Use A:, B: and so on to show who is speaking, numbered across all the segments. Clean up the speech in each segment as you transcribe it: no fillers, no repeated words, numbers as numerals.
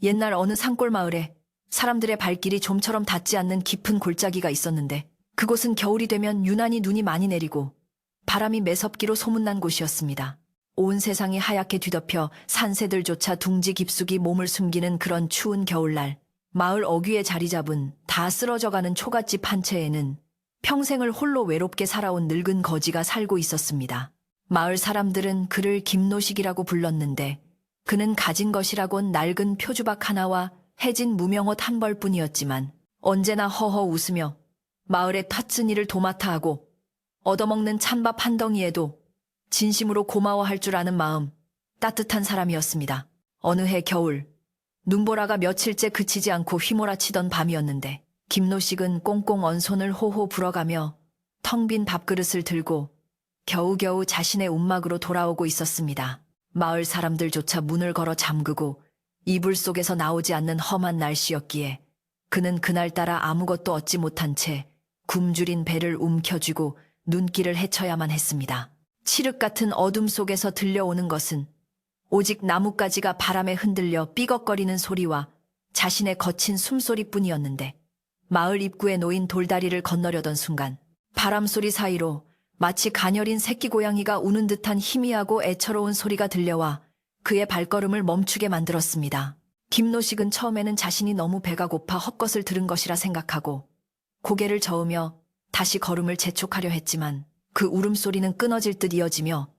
A: 옛날 어느 산골 마을에 사람들의 발길이 좀처럼 닿지 않는 깊은 골짜기가 있었는데 그곳은 겨울이 되면 유난히 눈이 많이 내리고 바람이 매섭기로 소문난 곳이었습니다. 온 세상이 하얗게 뒤덮여 산새들조차 둥지 깊숙이 몸을 숨기는 그런 추운 겨울날, 마을 어귀에 자리 잡은 다 쓰러져가는 초가집 한 채에는 평생을 홀로 외롭게 살아온 늙은 거지가 살고 있었습니다. 마을 사람들은 그를 김노식이라고 불렀는데 그는 가진 것이라곤 낡은 표주박 하나와 해진 무명옷 한 벌뿐이었지만 언제나 허허 웃으며 마을의 탓진 일을 도맡아 하고 얻어먹는 찬밥 한 덩이에도 진심으로 고마워할 줄 아는 마음, 따뜻한 사람이었습니다. 어느 해 겨울, 눈보라가 며칠째 그치지 않고 휘몰아치던 밤이었는데 김노식은 꽁꽁 언 손을 호호 불어가며 텅 빈 밥그릇을 들고 겨우겨우 자신의 움막으로 돌아오고 있었습니다. 마을 사람들조차 문을 걸어 잠그고 이불 속에서 나오지 않는 험한 날씨였기에 그는 그날따라 아무것도 얻지 못한 채 굶주린 배를 움켜쥐고 눈길을 헤쳐야만 했습니다. 칠흑 같은 어둠 속에서 들려오는 것은 오직 나뭇가지가 바람에 흔들려 삐걱거리는 소리와 자신의 거친 숨소리뿐이었는데 마을 입구에 놓인 돌다리를 건너려던 순간 바람소리 사이로 마치 가녀린 새끼 고양이가 우는 듯한 희미하고 애처로운 소리가 들려와 그의 발걸음을 멈추게 만들었습니다. 김노식은 처음에는 자신이 너무 배가 고파 헛것을 들은 것이라 생각하고 고개를 저으며 다시 걸음을 재촉하려 했지만 그 울음소리는 끊어질 듯 이어지며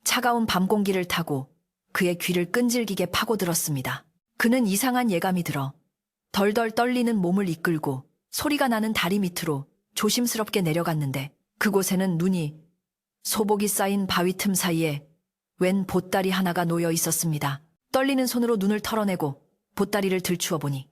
A: 차가운 밤 공기를 타고 그의 귀를 끈질기게 파고들었습니다. 그는 이상한 예감이 들어 덜덜 떨리는 몸을 이끌고 소리가 나는 다리 밑으로 조심스럽게 내려갔는데 그곳에는 눈이 소복이 쌓인 바위 틈 사이에 웬 보따리 하나가 놓여 있었습니다. 떨리는 손으로 눈을 털어내고 보따리를 들추어 보니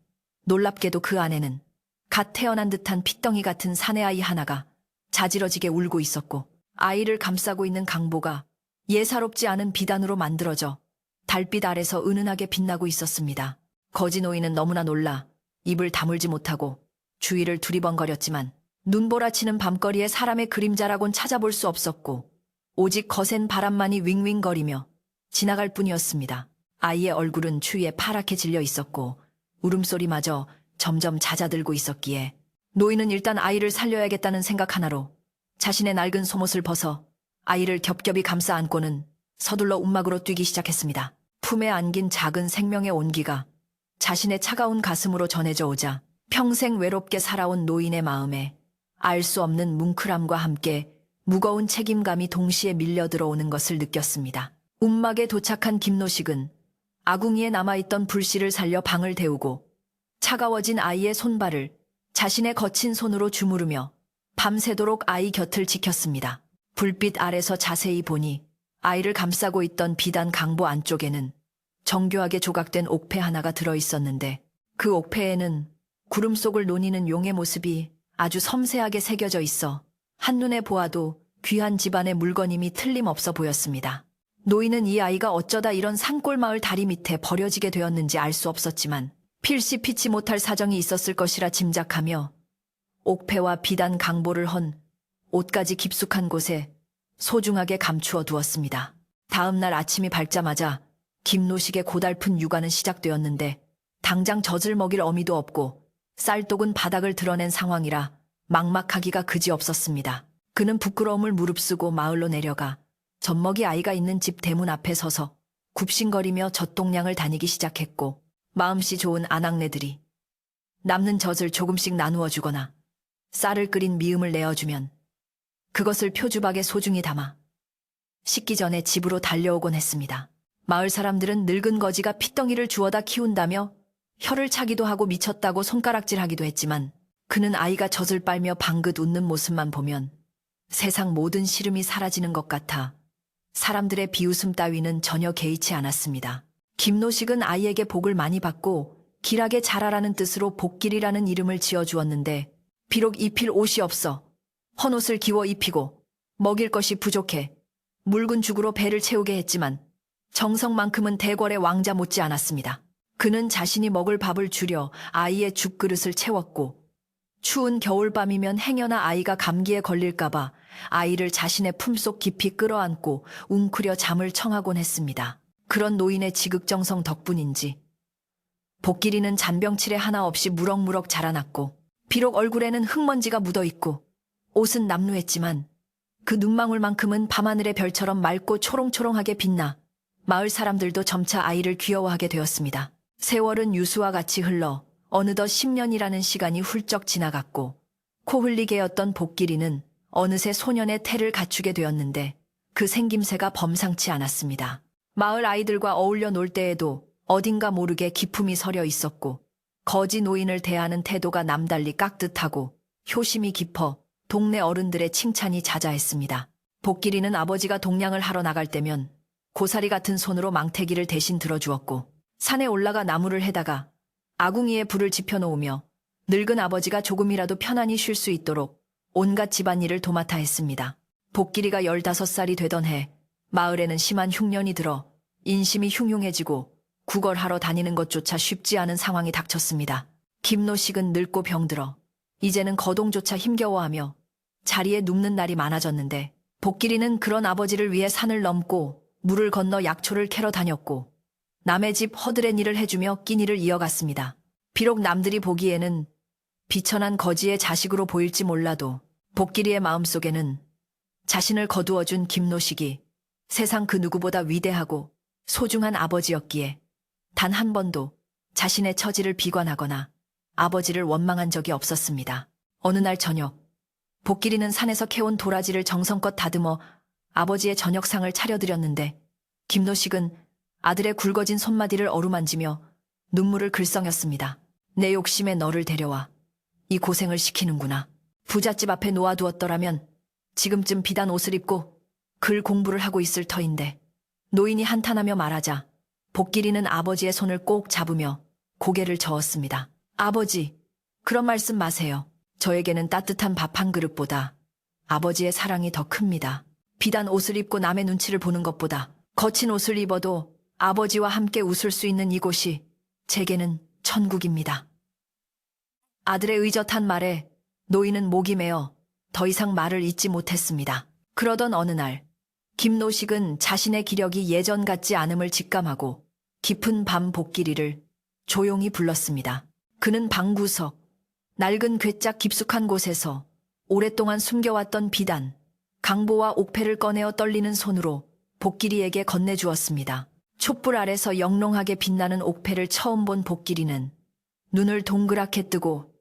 A: 놀랍게도 그 안에는 갓 태어난 듯한 핏덩이 같은 사내아이 하나가 자지러지게 울고 있었고 아이를 감싸고 있는 강보가 예사롭지 않은 비단으로 만들어져 달빛 아래서 은은하게 빛나고 있었습니다. 거지 노인은 너무나 놀라 입을 다물지 못하고 주위를 두리번거렸지만 눈보라치는 밤거리에 사람의 그림자라곤 찾아볼 수 없었고 오직 거센 바람만이 윙윙거리며 지나갈 뿐이었습니다. 아이의 얼굴은 추위에 파랗게 질려 있었고 울음소리마저 점점 잦아들고 있었기에 노인은 일단 아이를 살려야겠다는 생각 하나로 자신의 낡은 속옷을 벗어 아이를 겹겹이 감싸 안고는 서둘러 움막으로 뛰기 시작했습니다. 품에 안긴 작은 생명의 온기가 자신의 차가운 가슴으로 전해져 오자 평생 외롭게 살아온 노인의 마음에 알 수 없는 뭉클함과 함께 무거운 책임감이 동시에 밀려 들어오는 것을 느꼈습니다. 움막에 도착한 김노식은 아궁이에 남아있던 불씨를 살려 방을 데우고 차가워진 아이의 손발을 자신의 거친 손으로 주무르며 밤새도록 아이 곁을 지켰습니다. 불빛 아래서 자세히 보니 아이를 감싸고 있던 비단 강보 안쪽에는 정교하게 조각된 옥패 하나가 들어있었는데 그 옥패에는 구름 속을 노니는 용의 모습이 아주 섬세하게 새겨져 있어 한눈에 보아도 귀한 집안의 물건임이 틀림없어 보였습니다. 노인은 이 아이가 어쩌다 이런 산골 마을 다리 밑에 버려지게 되었는지 알 수 없었지만 필시 피치 못할 사정이 있었을 것이라 짐작하며 옥패와 비단 강보를 헌 옷까지 깊숙한 곳에 소중하게 감추어 두었습니다. 다음 날 아침이 밝자마자 김노식의 고달픈 육아는 시작되었는데 당장 젖을 먹일 어미도 없고 쌀독은 바닥을 드러낸 상황이라 막막하기가 그지없었습니다. 그는 부끄러움을 무릅쓰고 마을로 내려가 젖먹이 아이가 있는 집 대문 앞에 서서 굽신거리며 젖동량을 다니기 시작했고 마음씨 좋은 아낙네들이 남는 젖을 조금씩 나누어 주거나 쌀을 끓인 미음을 내어주면 그것을 표주박에 소중히 담아 식기 전에 집으로 달려오곤 했습니다. 마을 사람들은 늙은 거지가 핏덩이를 주워다 키운다며 혀를 차기도 하고 미쳤다고 손가락질하기도 했지만 그는 아이가 젖을 빨며 방긋 웃는 모습만 보면 세상 모든 시름이 사라지는 것 같아 사람들의 비웃음 따위는 전혀 개의치 않았습니다. 김노식은 아이에게 복을 많이 받고 길하게 자라라는 뜻으로 복길이라는 이름을 지어주었는데 비록 입힐 옷이 없어 헌옷을 기워 입히고 먹일 것이 부족해 묽은 죽으로 배를 채우게 했지만 정성만큼은 대궐의 왕자 못지 않았습니다. 그는 자신이 먹을 밥을 줄여 아이의 죽그릇을 채웠고 추운 겨울밤이면 행여나 아이가 감기에 걸릴까봐 아이를 자신의 품속 깊이 끌어안고 웅크려 잠을 청하곤 했습니다. 그런 노인의 지극정성 덕분인지 복길이는 잔병치레 하나 없이 무럭무럭 자라났고, 비록 얼굴에는 흙먼지가 묻어있고 옷은 남루했지만 그 눈망울만큼은 밤하늘의 별처럼 맑고 초롱초롱하게 빛나 마을 사람들도 점차 아이를 귀여워하게 되었습니다. 세월은 유수와 같이 흘러 어느덧 10년이라는 시간이 훌쩍 지나갔고, 코 흘리게 였던 복길이는 어느새 소년의 태를 갖추게 되었는데 그 생김새가 범상치 않았습니다. 마을 아이들과 어울려 놀 때에도 어딘가 모르게 기품이 서려 있었고, 거지 노인을 대하는 태도가 남달리 깍듯하고 효심이 깊어 동네 어른들의 칭찬이 자자했습니다. 복길이는 아버지가 동냥을 하러 나갈 때면 고사리 같은 손으로 망태기를 대신 들어주었고, 산에 올라가 나무를 해다가 아궁이에 불을 지펴놓으며 늙은 아버지가 조금이라도 편안히 쉴 수 있도록 온갖 집안일을 도맡아 했습니다. 복길이가 15살이 되던 해 마을에는 심한 흉년이 들어 인심이 흉흉해지고 구걸하러 다니는 것조차 쉽지 않은 상황이 닥쳤습니다. 김노식은 늙고 병들어 이제는 거동조차 힘겨워하며 자리에 눕는 날이 많아졌는데, 복길이는 그런 아버지를 위해 산을 넘고 물을 건너 약초를 캐러 다녔고 남의 집 허드렛 일을 해주며 끼니를 이어갔습니다. 비록 남들이 보기에는 비천한 거지의 자식으로 보일지 몰라도 복길이의 마음속에는 자신을 거두어준 김노식이 세상 그 누구보다 위대하고 소중한 아버지였기에 단 한 번도 자신의 처지를 비관하거나 아버지를 원망한 적이 없었습니다. 어느 날 저녁, 복길이는 산에서 캐온 도라지를 정성껏 다듬어 아버지의 저녁상을 차려드렸는데, 김노식은 아들의 굵어진 손마디를 어루만지며 눈물을 글썽였습니다. 내 욕심에 너를 데려와 이 고생을 시키는구나. 부잣집 앞에 놓아두었더라면 지금쯤 비단 옷을 입고 글 공부를 하고 있을 터인데. 노인이 한탄하며 말하자 복길이는 아버지의 손을 꼭 잡으며 고개를 저었습니다. 아버지, 그런 말씀 마세요. 저에게는 따뜻한 밥 한 그릇보다 아버지의 사랑이 더 큽니다. 비단 옷을 입고 남의 눈치를 보는 것보다 거친 옷을 입어도 아버지와 함께 웃을 수 있는 이곳이 제게는 천국입니다. 아들의 의젓한 말에 노인은 목이 메어 더 이상 말을 잇지 못했습니다. 그러던 어느 날, 김노식은 자신의 기력이 예전 같지 않음을 직감하고 깊은 밤 복길이를 조용히 불렀습니다. 그는 방구석, 낡은 괴짝 깊숙한 곳에서 오랫동안 숨겨왔던 비단, 강보와 옥패를 꺼내어 떨리는 손으로 복길이에게 건네주었습니다. 촛불 아래서 영롱하게 빛나는 옥패를 처음 본 복길이는 눈을 동그랗게 뜨고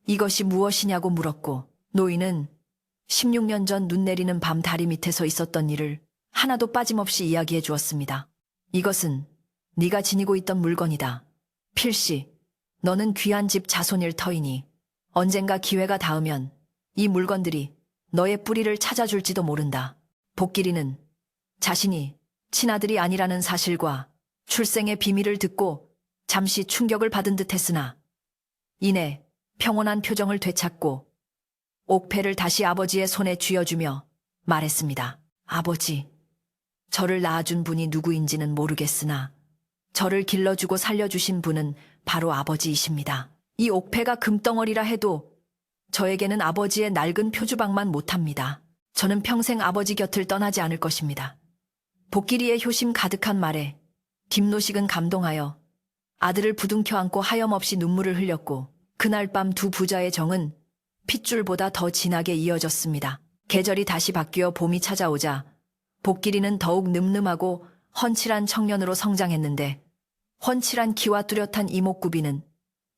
A: 이것이 무엇이냐고 물었고, 노인은 16년 전 눈 내리는 밤 다리 밑에서 있었던 일을 하나도 빠짐없이 이야기해 주었습니다. 이것은 네가 지니고 있던 물건이다. 필시, 너는 귀한 집 자손일 터이니 언젠가 기회가 닿으면 이 물건들이 너의 뿌리를 찾아줄지도 모른다. 복길이는 자신이 친아들이 아니라는 사실과 출생의 비밀을 듣고 잠시 충격을 받은 듯 했으나 이내 평온한 표정을 되찾고 옥패를 다시 아버지의 손에 쥐어주며 말했습니다. 아버지, 저를 낳아준 분이 누구인지는 모르겠으나 저를 길러주고 살려주신 분은 바로 아버지이십니다. 이 옥패가 금덩어리라 해도 저에게는 아버지의 낡은 표주방만 못합니다. 저는 평생 아버지 곁을 떠나지 않을 것입니다. 복길이의 효심 가득한 말에 김노식은 감동하여 아들을 부둥켜 안고 하염없이 눈물을 흘렸고, 그날 밤 두 부자의 정은 핏줄보다 더 진하게 이어졌습니다. 계절이 다시 바뀌어 봄이 찾아오자 복길이는 더욱 늠름하고 훤칠한 청년으로 성장했는데, 훤칠한 키와 뚜렷한 이목구비는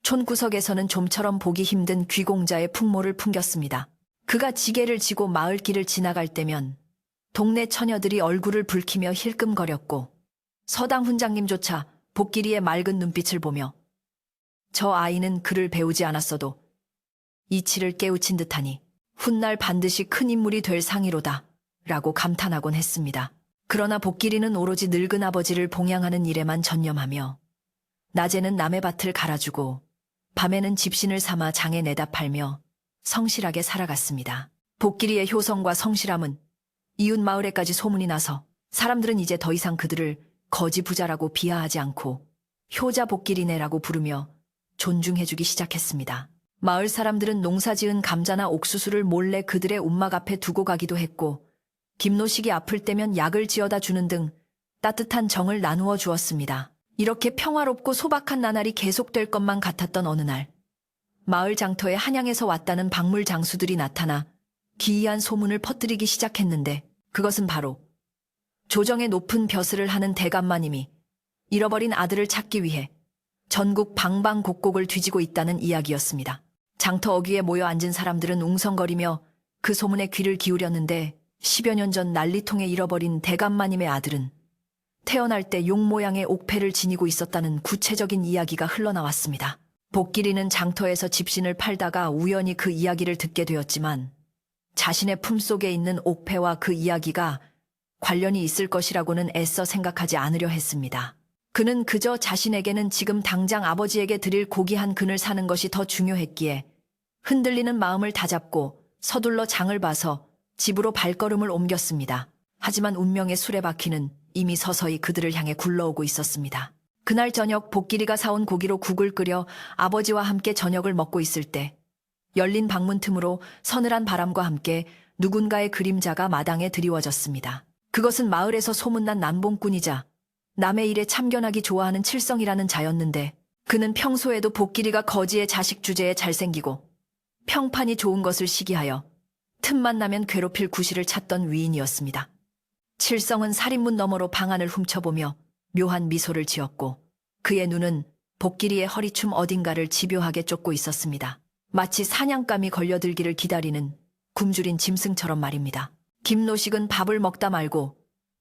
A: 촌구석에서는 좀처럼 보기 힘든 귀공자의 풍모를 풍겼습니다. 그가 지게를 지고 마을길을 지나갈 때면 동네 처녀들이 얼굴을 붉히며 힐끔거렸고, 서당 훈장님조차 복길이의 맑은 눈빛을 보며 저 아이는 글을 배우지 않았어도 이치를 깨우친 듯하니 훗날 반드시 큰 인물이 될 상이로다 라고 감탄하곤 했습니다. 그러나 복길이는 오로지 늙은 아버지를 봉양하는 일에만 전념하며 낮에는 남의 밭을 갈아주고 밤에는 집신을 삼아 장에 내다 팔며 성실하게 살아갔습니다. 복길이의 효성과 성실함은 이웃 마을에까지 소문이 나서 사람들은 이제 더 이상 그들을 거지 부자라고 비하하지 않고 효자 복길이네라고 부르며 존중해주기 시작했습니다. 마을 사람들은 농사지은 감자나 옥수수를 몰래 그들의 움막 앞에 두고 가기도 했고, 김노식이 아플 때면 약을 지어다 주는 등 따뜻한 정을 나누어 주었습니다. 이렇게 평화롭고 소박한 나날이 계속될 것만 같았던 어느 날, 마을 장터에 한양에서 왔다는 박물 장수들이 나타나 기이한 소문을 퍼뜨리기 시작했는데, 그것은 바로 조정의 높은 벼슬을 하는 대감마님이 잃어버린 아들을 찾기 위해 전국 방방곡곡을 뒤지고 있다는 이야기였습니다. 장터 어귀에 모여 앉은 사람들은 웅성거리며 그 소문에 귀를 기울였는데, 10여 년 전 난리통에 잃어버린 대감마님의 아들은 태어날 때 용 모양의 옥패를 지니고 있었다는 구체적인 이야기가 흘러나왔습니다. 복길이는 장터에서 집신을 팔다가 우연히 그 이야기를 듣게 되었지만, 자신의 품속에 있는 옥패와 그 이야기가 관련이 있을 것이라고는 애써 생각하지 않으려 했습니다. 그는 그저 자신에게는 지금 당장 아버지에게 드릴 고귀 한 근을 사는 것이 더 중요했기에 흔들리는 마음을 다잡고 서둘러 장을 봐서 집으로 발걸음을 옮겼습니다. 하지만 운명의 수레바퀴는 이미 서서히 그들을 향해 굴러오고 있었습니다. 그날 저녁 복길이가 사온 고기로 국을 끓여 아버지와 함께 저녁을 먹고 있을 때, 열린 방문 틈으로 서늘한 바람과 함께 누군가의 그림자가 마당에 드리워졌습니다. 그것은 마을에서 소문난 남봉꾼이자 남의 일에 참견하기 좋아하는 칠성이라는 자였는데, 그는 평소에도 복길이가 거지의 자식 주제에 잘생기고 평판이 좋은 것을 시기하여 틈만 나면 괴롭힐 구실을 찾던 위인이었습니다. 칠성은 살인문 너머로 방안을 훔쳐보며 묘한 미소를 지었고, 그의 눈은 복길이의 허리춤 어딘가를 집요하게 쫓고 있었습니다. 마치 사냥감이 걸려들기를 기다리는 굶주린 짐승처럼 말입니다. 김노식은 밥을 먹다 말고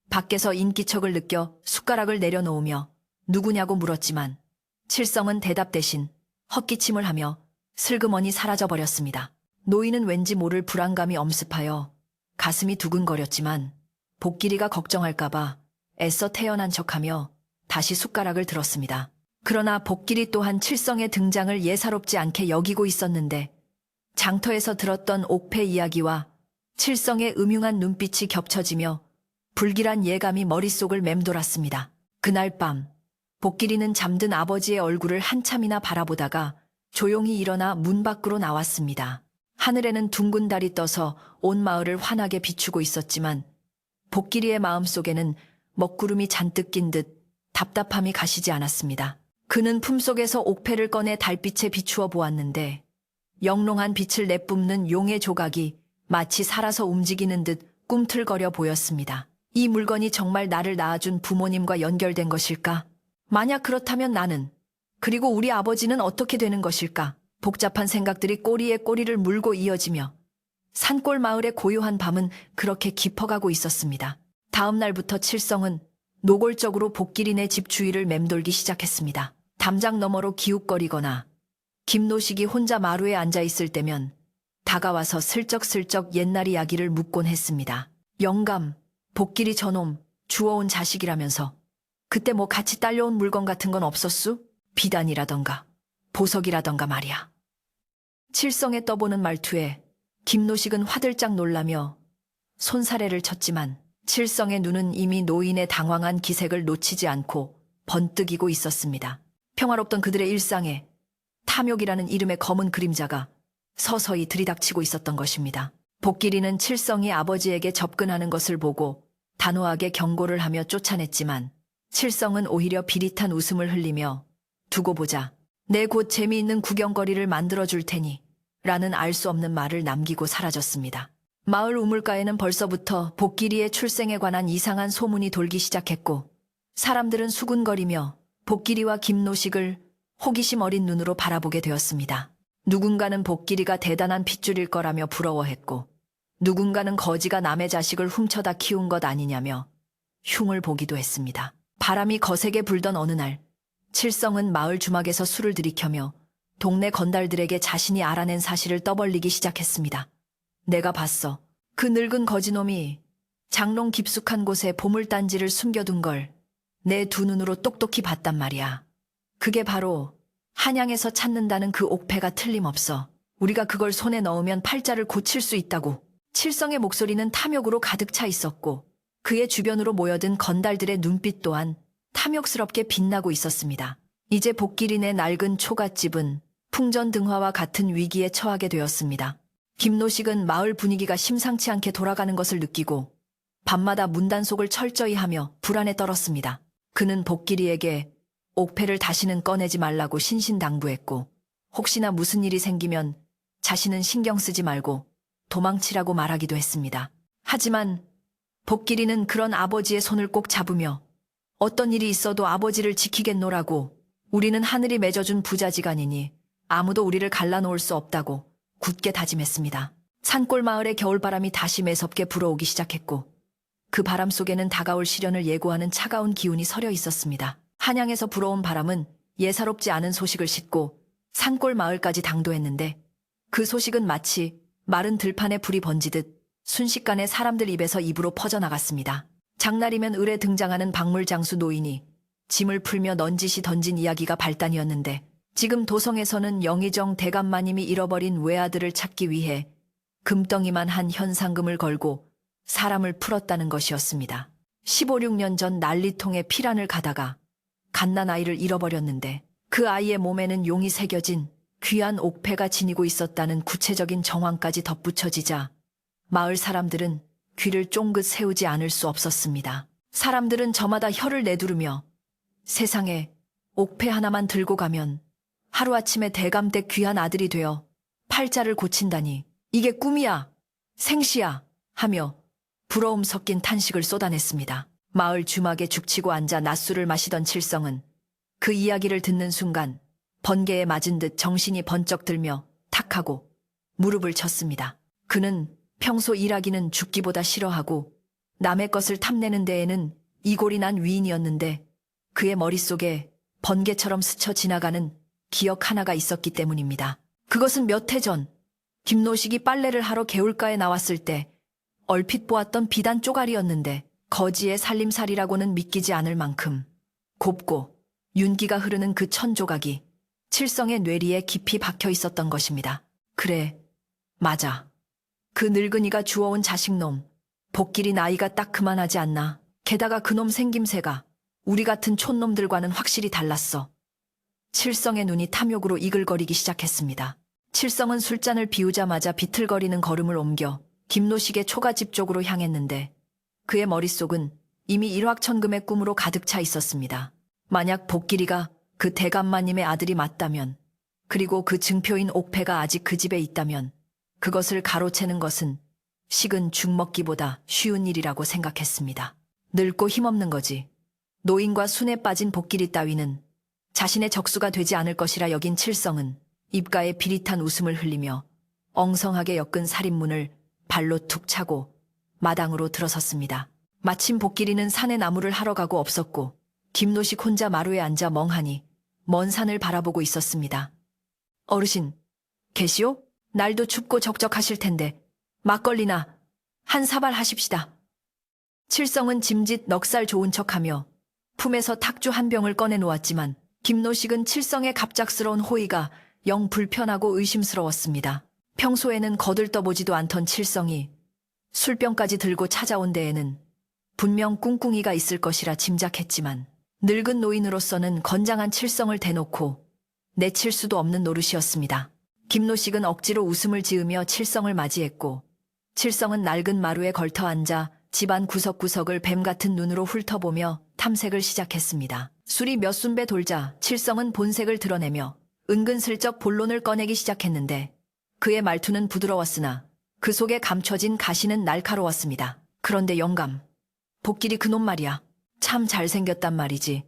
A: 밖에서 인기척을 느껴 숟가락을 내려놓으며 누구냐고 물었지만, 칠성은 대답 대신 헛기침을 하며 슬그머니 사라져버렸습니다. 노인은 왠지 모를 불안감이 엄습하여 가슴이 두근거렸지만, 복길이가 걱정할까봐 애써 태연한 척하며 다시 숟가락을 들었습니다. 그러나 복길이 또한 칠성의 등장을 예사롭지 않게 여기고 있었는데, 장터에서 들었던 옥패 이야기와 칠성의 음흉한 눈빛이 겹쳐지며 불길한 예감이 머릿속을 맴돌았습니다. 그날 밤, 복길이는 잠든 아버지의 얼굴을 한참이나 바라보다가 조용히 일어나 문 밖으로 나왔습니다. 하늘에는 둥근 달이 떠서 온 마을을 환하게 비추고 있었지만, 복길이의 마음속에는 먹구름이 잔뜩 낀 듯 답답함이 가시지 않았습니다. 그는 품속에서 옥패를 꺼내 달빛에 비추어 보았는데, 영롱한 빛을 내뿜는 용의 조각이 마치 살아서 움직이는 듯 꿈틀거려 보였습니다. 이 물건이 정말 나를 낳아준 부모님과 연결된 것일까? 만약 그렇다면 나는, 그리고 우리 아버지는 어떻게 되는 것일까? 복잡한 생각들이 꼬리에 꼬리를 물고 이어지며 산골 마을의 고요한 밤은 그렇게 깊어가고 있었습니다. 다음 날부터 칠성은 노골적으로 복길이네 집 주위를 맴돌기 시작했습니다. 담장 너머로 기웃거리거나 김노식이 혼자 마루에 앉아있을 때면 다가와서 슬쩍슬쩍 옛날 이야기를 묻곤 했습니다. 영감, 복길이 저놈 주워온 자식이라면서 그때 뭐 같이 딸려온 물건 같은 건 없었수? 비단이라던가 보석이라던가 말이야. 칠성의 떠보는 말투에 김노식은 화들짝 놀라며 손사래를 쳤지만, 칠성의 눈은 이미 노인의 당황한 기색을 놓치지 않고 번뜩이고 있었습니다. 평화롭던 그들의 일상에 탐욕이라는 이름의 검은 그림자가 서서히 들이닥치고 있었던 것입니다. 복길이는 칠성이 아버지에게 접근하는 것을 보고 단호하게 경고를 하며 쫓아냈지만, 칠성은 오히려 비릿한 웃음을 흘리며 두고 보자, 내 곧 재미있는 구경거리를 만들어줄 테니 라는 알 수 없는 말을 남기고 사라졌습니다. 마을 우물가에는 벌써부터 복길이의 출생에 관한 이상한 소문이 돌기 시작했고, 사람들은 수군거리며 복길이와 김노식을 호기심 어린 눈으로 바라보게 되었습니다. 누군가는 복길이가 대단한 핏줄일 거라며 부러워했고, 누군가는 거지가 남의 자식을 훔쳐다 키운 것 아니냐며 흉을 보기도 했습니다. 바람이 거세게 불던 어느 날, 칠성은 마을 주막에서 술을 들이켜며 동네 건달들에게 자신이 알아낸 사실을 떠벌리기 시작했습니다. 내가 봤어. 그 늙은 거지놈이 장롱 깊숙한 곳에 보물단지를 숨겨둔 걸 내 두 눈으로 똑똑히 봤단 말이야. 그게 바로 한양에서 찾는다는 그 옥패가 틀림없어. 우리가 그걸 손에 넣으면 팔자를 고칠 수 있다고. 칠성의 목소리는 탐욕으로 가득 차 있었고, 그의 주변으로 모여든 건달들의 눈빛 또한 탐욕스럽게 빛나고 있었습니다. 이제 복길이네 낡은 초가집은 풍전등화와 같은 위기에 처하게 되었습니다. 김노식은 마을 분위기가 심상치 않게 돌아가는 것을 느끼고 밤마다 문단속을 철저히 하며 불안에 떨었습니다. 그는 복길이에게 옥패를 다시는 꺼내지 말라고 신신당부했고, 혹시나 무슨 일이 생기면 자신은 신경 쓰지 말고 도망치라고 말하기도 했습니다. 하지만 복길이는 그런 아버지의 손을 꼭 잡으며 어떤 일이 있어도 아버지를 지키겠노라고, 우리는 하늘이 맺어준 부자지간이니 아무도 우리를 갈라놓을 수 없다고 굳게 다짐했습니다. 산골 마을의 겨울바람이 다시 매섭게 불어오기 시작했고, 그 바람 속에는 다가올 시련을 예고하는 차가운 기운이 서려 있었습니다. 한양에서 불어온 바람은 예사롭지 않은 소식을 싣고 산골 마을까지 당도했는데, 그 소식은 마치 마른 들판에 불이 번지듯 순식간에 사람들 입에서 입으로 퍼져나갔습니다. 장날이면 을에 등장하는 박물장수 노인이 짐을 풀며 넌지시 던진 이야기가 발단이었는데, 지금 도성에서는 영의정 대감마님이 잃어버린 외아들을 찾기 위해 금덩이만 한 현상금을 걸고 사람을 풀었다는 것이었습니다. 15, 16년 전 난리통에 피란을 가다가 갓난아이를 잃어버렸는데, 그 아이의 몸에는 용이 새겨진 귀한 옥패가 지니고 있었다는 구체적인 정황까지 덧붙여지자 마을 사람들은 귀를 쫑긋 세우지 않을 수 없었습니다. 사람들은 저마다 혀를 내두르며, 세상에 옥패 하나만 들고 가면 하루아침에 대감댁 귀한 아들이 되어 팔자를 고친다니, 이게 꿈이야, 생시야 하며 부러움 섞인 탄식을 쏟아냈습니다. 마을 주막에 죽치고 앉아 낮술을 마시던 칠성은 그 이야기를 듣는 순간 번개에 맞은 듯 정신이 번쩍 들며 탁하고 무릎을 쳤습니다. 그는 평소 일하기는 죽기보다 싫어하고 남의 것을 탐내는 데에는 이골이 난 위인이었는데, 그의 머릿속에 번개처럼 스쳐 지나가는 기억 하나가 있었기 때문입니다. 그것은 몇 해 전 김노식이 빨래를 하러 개울가에 나왔을 때 얼핏 보았던 비단 쪼가리였는데, 거지의 살림살이라고는 믿기지 않을 만큼 곱고 윤기가 흐르는 그 천 조각이 칠성의 뇌리에 깊이 박혀 있었던 것입니다. 그래, 맞아. 그 늙은이가 주워온 자식놈, 복길이 나이가 딱 그만하지 않나. 게다가 그놈 생김새가 우리 같은 촌놈들과는 확실히 달랐어. 칠성의 눈이 탐욕으로 이글거리기 시작했습니다. 칠성은 술잔을 비우자마자 비틀거리는 걸음을 옮겨 김노식의 초가집 쪽으로 향했는데, 그의 머릿속은 이미 일확천금의 꿈으로 가득 차 있었습니다. 만약 복길이가 그 대감마님의 아들이 맞다면, 그리고 그 증표인 옥패가 아직 그 집에 있다면, 그것을 가로채는 것은 식은 죽 먹기보다 쉬운 일이라고 생각했습니다. 늙고 힘없는 거지. 노인과 순에 빠진 복길이 따위는 자신의 적수가 되지 않을 것이라 여긴 칠성은 입가에 비릿한 웃음을 흘리며 엉성하게 엮은 살인문을 발로 툭 차고 마당으로 들어섰습니다. 마침 복길이는 산에 나무를 하러 가고 없었고, 김노식 혼자 마루에 앉아 멍하니 먼 산을 바라보고 있었습니다. 어르신, 계시오? 날도 춥고 적적하실 텐데 막걸리나 한 사발 하십시다. 칠성은 짐짓 넉살 좋은 척하며 품에서 탁주 한 병을 꺼내 놓았지만, 김노식은 칠성의 갑작스러운 호의가 영 불편하고 의심스러웠습니다. 평소에는 거들떠보지도 않던 칠성이 술병까지 들고 찾아온 데에는 분명 꿍꿍이가 있을 것이라 짐작했지만, 늙은 노인으로서는 건장한 칠성을 대놓고 내칠 수도 없는 노릇이었습니다. 김노식은 억지로 웃음을 지으며 칠성을 맞이했고, 칠성은 낡은 마루에 걸터 앉아 집안 구석구석을 뱀같은 눈으로 훑어보며 탐색을 시작했습니다. 술이 몇 순배 돌자 칠성은 본색을 드러내며 은근슬쩍 본론을 꺼내기 시작했는데, 그의 말투는 부드러웠으나 그 속에 감춰진 가시는 날카로웠습니다. 그런데 영감, 복길이 그놈 말이야. 참 잘생겼단 말이지.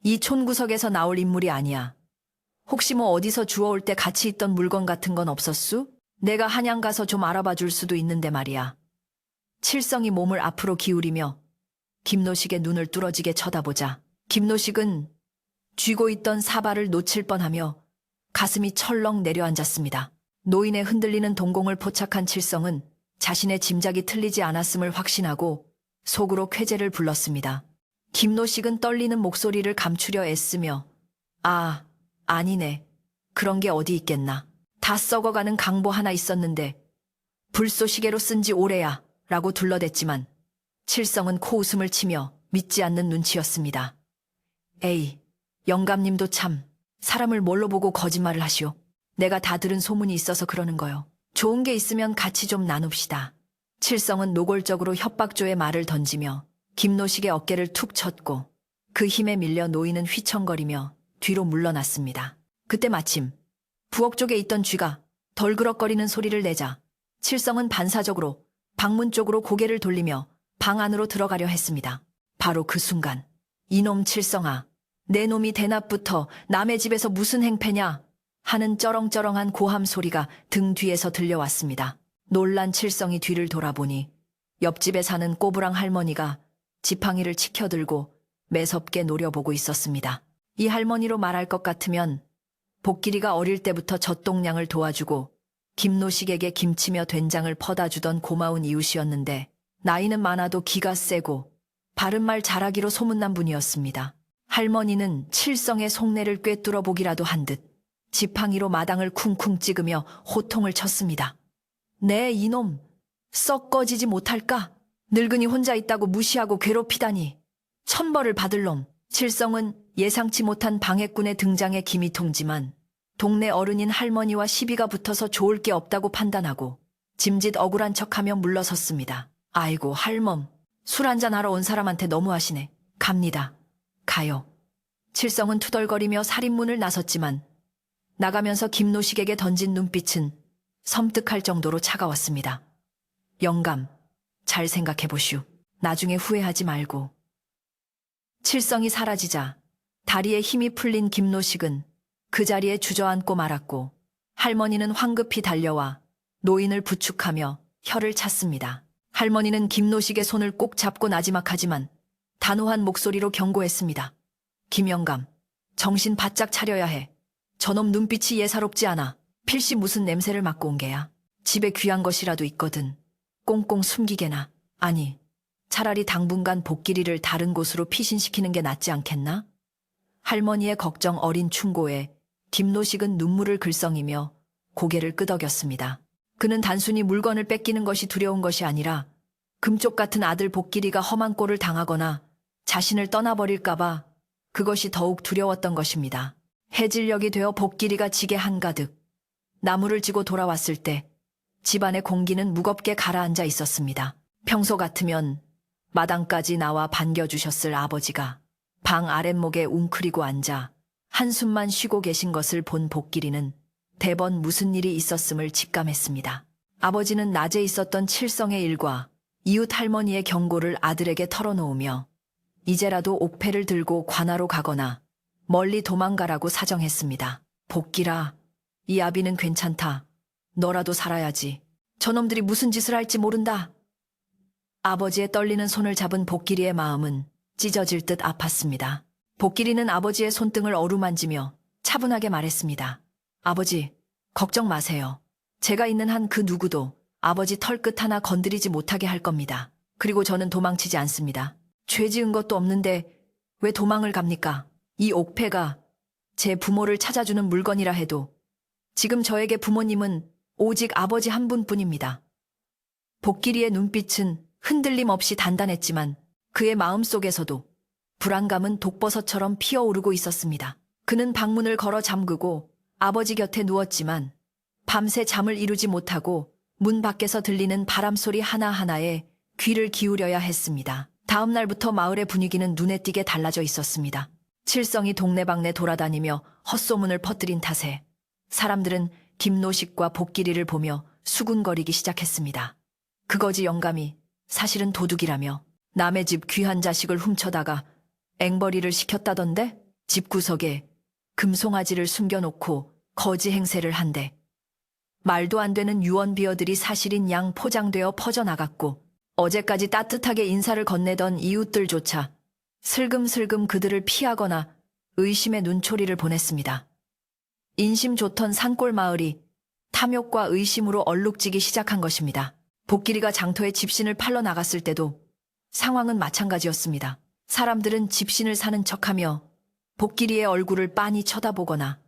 A: 이 촌구석에서 나올 인물이 아니야. 혹시 뭐 어디서 주워올 때 같이 있던 물건 같은 건 없었수? 내가 한양 가서 좀 알아봐 줄 수도 있는데 말이야. 칠성이 몸을 앞으로 기울이며 김노식의 눈을 뚫어지게 쳐다보자 김노식은 쥐고 있던 사발을 놓칠 뻔하며 가슴이 철렁 내려앉았습니다. 노인의 흔들리는 동공을 포착한 칠성은 자신의 짐작이 틀리지 않았음을 확신하고 속으로 쾌재를 불렀습니다. 김노식은 떨리는 목소리를 감추려 애쓰며 아니네. 그런 게 어디 있겠나. 다 썩어가는 강보 하나 있었는데 불쏘시개로 쓴 지 오래야 라고 둘러댔지만, 칠성은 코웃음을 치며 믿지 않는 눈치였습니다. 에이, 영감님도 참 사람을 뭘로 보고 거짓말을 하시오. 내가 다 들은 소문이 있어서 그러는 거요. 좋은 게 있으면 같이 좀 나눕시다. 칠성은 노골적으로 협박조의 말을 던지며 김노식의 어깨를 툭 쳤고 그 힘에 밀려 노인은 휘청거리며 뒤로 물러났습니다. 그때 마침 부엌 쪽에 있던 쥐가 덜그럭거리는 소리를 내자 칠성은 반사적으로 방문 쪽으로 고개를 돌리며 방 안으로 들어가려 했습니다. 바로 그 순간 이놈 칠성아, 내 놈이 대낮부터 남의 집에서 무슨 행패냐 하는 쩌렁쩌렁한 고함 소리가 등 뒤에서 들려왔습니다. 놀란 칠성이 뒤를 돌아보니 옆집에 사는 꼬부랑 할머니가 지팡이를 치켜들고 매섭게 노려보고 있었습니다. 이 할머니로 말할 것 같으면 복길이가 어릴 때부터 젖동량을 도와주고 김노식에게 김치며 된장을 퍼다 주던 고마운 이웃이었는데 나이는 많아도 기가 세고 바른말 잘하기로 소문난 분이었습니다. 할머니는 칠성의 속내를 꿰뚫어 보기라도 한 듯 지팡이로 마당을 쿵쿵 찍으며 호통을 쳤습니다. 네 이놈, 썩 꺼지지 못할까? 늙은이 혼자 있다고 무시하고 괴롭히다니. 천벌을 받을 놈. 칠성은 예상치 못한 방해꾼의 등장에 김이 통지만 동네 어른인 할머니와 시비가 붙어서 좋을 게 없다고 판단하고 짐짓 억울한 척하며 물러섰습니다. 아이고 할멈, 술 한잔하러 온 사람한테 너무하시네. 갑니다. 가요. 칠성은 투덜거리며 살인문을 나섰지만 나가면서 김노식에게 던진 눈빛은 섬뜩할 정도로 차가웠습니다. 영감, 잘 생각해보슈. 나중에 후회하지 말고. 칠성이 사라지자 다리에 힘이 풀린 김노식은 그 자리에 주저앉고 말았고 할머니는 황급히 달려와 노인을 부축하며 혀를 찼습니다. 할머니는 김노식의 손을 꼭 잡고 나지막하지만 단호한 목소리로 경고했습니다. 김영감, 정신 바짝 차려야 해. 저놈 눈빛이 예사롭지 않아. 필시 무슨 냄새를 맡고 온 게야. 집에 귀한 것이라도 있거든. 꽁꽁 숨기게나. 아니, 차라리 당분간 복길이를 다른 곳으로 피신시키는 게 낫지 않겠나? 할머니의 걱정 어린 충고에 김노식은 눈물을 글썽이며 고개를 끄덕였습니다. 그는 단순히 물건을 뺏기는 것이 두려운 것이 아니라 금쪽 같은 아들 복길이가 험한 꼴을 당하거나 자신을 떠나버릴까봐 그것이 더욱 두려웠던 것입니다. 해질녘이 되어 복길이가 지게 한가득 나무를 지고 돌아왔을 때 집안의 공기는 무겁게 가라앉아 있었습니다. 평소 같으면 마당까지 나와 반겨주셨을 아버지가 방 아랫목에 웅크리고 앉아 한숨만 쉬고 계신 것을 본 복길이는 대번 무슨 일이 있었음을 직감했습니다. 아버지는 낮에 있었던 칠성의 일과 이웃 할머니의 경고를 아들에게 털어놓으며 이제라도 옥패를 들고 관하로 가거나 멀리 도망가라고 사정했습니다. 복길아, 이 아비는 괜찮다. 너라도 살아야지. 저놈들이 무슨 짓을 할지 모른다. 아버지의 떨리는 손을 잡은 복길이의 마음은 찢어질 듯 아팠습니다. 복길이는 아버지의 손등을 어루만지며 차분하게 말했습니다. 아버지, 걱정 마세요. 제가 있는 한 그 누구도 아버지 털끝 하나 건드리지 못하게 할 겁니다. 그리고 저는 도망치지 않습니다. 죄 지은 것도 없는데 왜 도망을 갑니까? 이 옥패가 제 부모를 찾아주는 물건이라 해도 지금 저에게 부모님은 오직 아버지 한 분뿐입니다. 복길이의 눈빛은 흔들림 없이 단단했지만 그의 마음속에서도 불안감은 독버섯처럼 피어오르고 있었습니다. 그는 방문을 걸어 잠그고 아버지 곁에 누웠지만 밤새 잠을 이루지 못하고 문 밖에서 들리는 바람소리 하나하나에 귀를 기울여야 했습니다. 다음 날부터 마을의 분위기는 눈에 띄게 달라져 있었습니다. 칠성이 동네방네 돌아다니며 헛소문을 퍼뜨린 탓에 사람들은 김노식과 복길이를 보며 수군거리기 시작했습니다. 그거지 영감이 사실은 도둑이라며 남의 집 귀한 자식을 훔쳐다가 앵벌이를 시켰다던데? 집구석에 금송아지를 숨겨놓고 거지 행세를 한대. 말도 안 되는 유언비어들이 사실인 양 포장되어 퍼져나갔고 어제까지 따뜻하게 인사를 건네던 이웃들조차 슬금슬금 그들을 피하거나 의심의 눈초리를 보냈습니다. 인심 좋던 산골 마을이 탐욕과 의심으로 얼룩지기 시작한 것입니다. 복길이가 장터에 집신을 팔러 나갔을 때도 상황은 마찬가지였습니다. 사람들은 집신을 사는 척하며 복길이의 얼굴을 빤히 쳐다보거나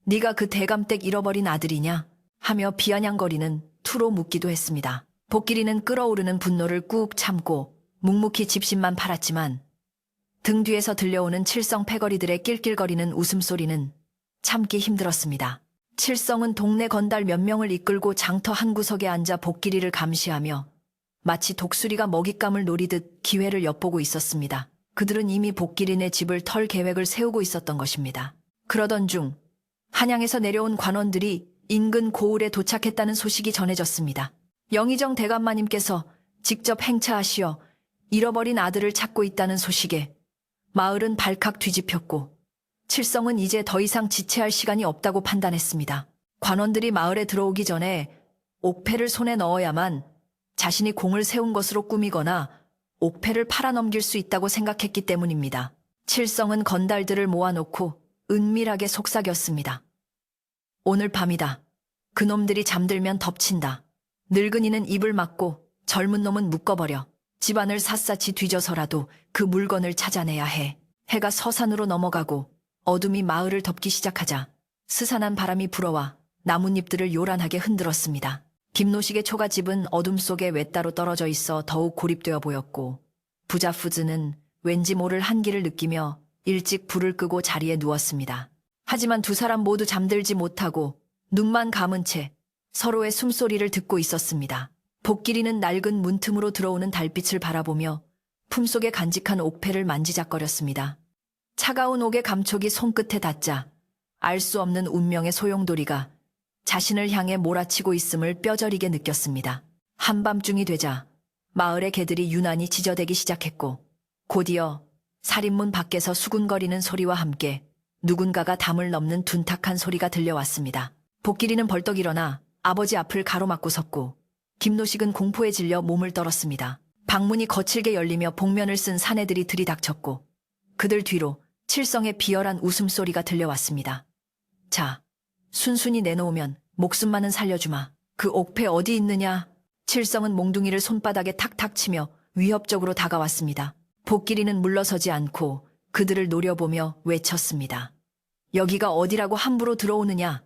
A: 네가 그 대감댁 잃어버린 아들이냐 하며 비아냥거리는 투로 묻기도 했습니다. 복길이는 끓어오르는 분노를 꾹 참고 묵묵히 집신만 팔았지만 등 뒤에서 들려오는 칠성 패거리들의 낄낄거리는 웃음소리는 참기 힘들었습니다. 칠성은 동네 건달 몇 명을 이끌고 장터 한 구석에 앉아 복길이를 감시하며 마치 독수리가 먹잇감을 노리듯 기회를 엿보고 있었습니다. 그들은 이미 복길인의 집을 털 계획을 세우고 있었던 것입니다. 그러던 중 한양에서 내려온 관원들이 인근 고을에 도착했다는 소식이 전해졌습니다. 영의정 대감마님께서 직접 행차하시어 잃어버린 아들을 찾고 있다는 소식에 마을은 발칵 뒤집혔고 칠성은 이제 더 이상 지체할 시간이 없다고 판단했습니다. 관원들이 마을에 들어오기 전에 옥패를 손에 넣어야만 자신이 공을 세운 것으로 꾸미거나 옥패를 팔아넘길 수 있다고 생각했기 때문입니다. 칠성은 건달들을 모아놓고 은밀하게 속삭였습니다. 오늘 밤이다. 그놈들이 잠들면 덮친다. 늙은이는 입을 막고 젊은 놈은 묶어버려. 집안을 샅샅이 뒤져서라도 그 물건을 찾아내야 해. 해가 서산으로 넘어가고 어둠이 마을을 덮기 시작하자 스산한 바람이 불어와 나뭇잎들을 요란하게 흔들었습니다. 김노식의 초가집은 어둠 속에 외따로 떨어져 있어 더욱 고립되어 보였고 부자푸즈는 왠지 모를 한기를 느끼며 일찍 불을 끄고 자리에 누웠습니다. 하지만 두 사람 모두 잠들지 못하고 눈만 감은 채 서로의 숨소리를 듣고 있었습니다. 복길이는 낡은 문틈으로 들어오는 달빛을 바라보며 품속에 간직한 옥패를 만지작거렸습니다. 차가운 옥의 감촉이 손끝에 닿자 알 수 없는 운명의 소용돌이가 자신을 향해 몰아치고 있음을 뼈저리게 느꼈습니다. 한밤중이 되자 마을의 개들이 유난히 지저대기 시작했고 곧이어 살인문 밖에서 수군거리는 소리와 함께 누군가가 담을 넘는 둔탁한 소리가 들려왔습니다. 복길이는 벌떡 일어나 아버지 앞을 가로막고 섰고 김노식은 공포에 질려 몸을 떨었습니다. 방문이 거칠게 열리며 복면을 쓴 사내들이 들이닥쳤고 그들 뒤로 칠성의 비열한 웃음소리가 들려왔습니다. 자, 순순히 내놓으면 목숨만은 살려주마. 그 옥패 어디 있느냐? 칠성은 몽둥이를 손바닥에 탁탁 치며 위협적으로 다가왔습니다. 복길이는 물러서지 않고 그들을 노려보며 외쳤습니다. 여기가 어디라고 함부로 들어오느냐?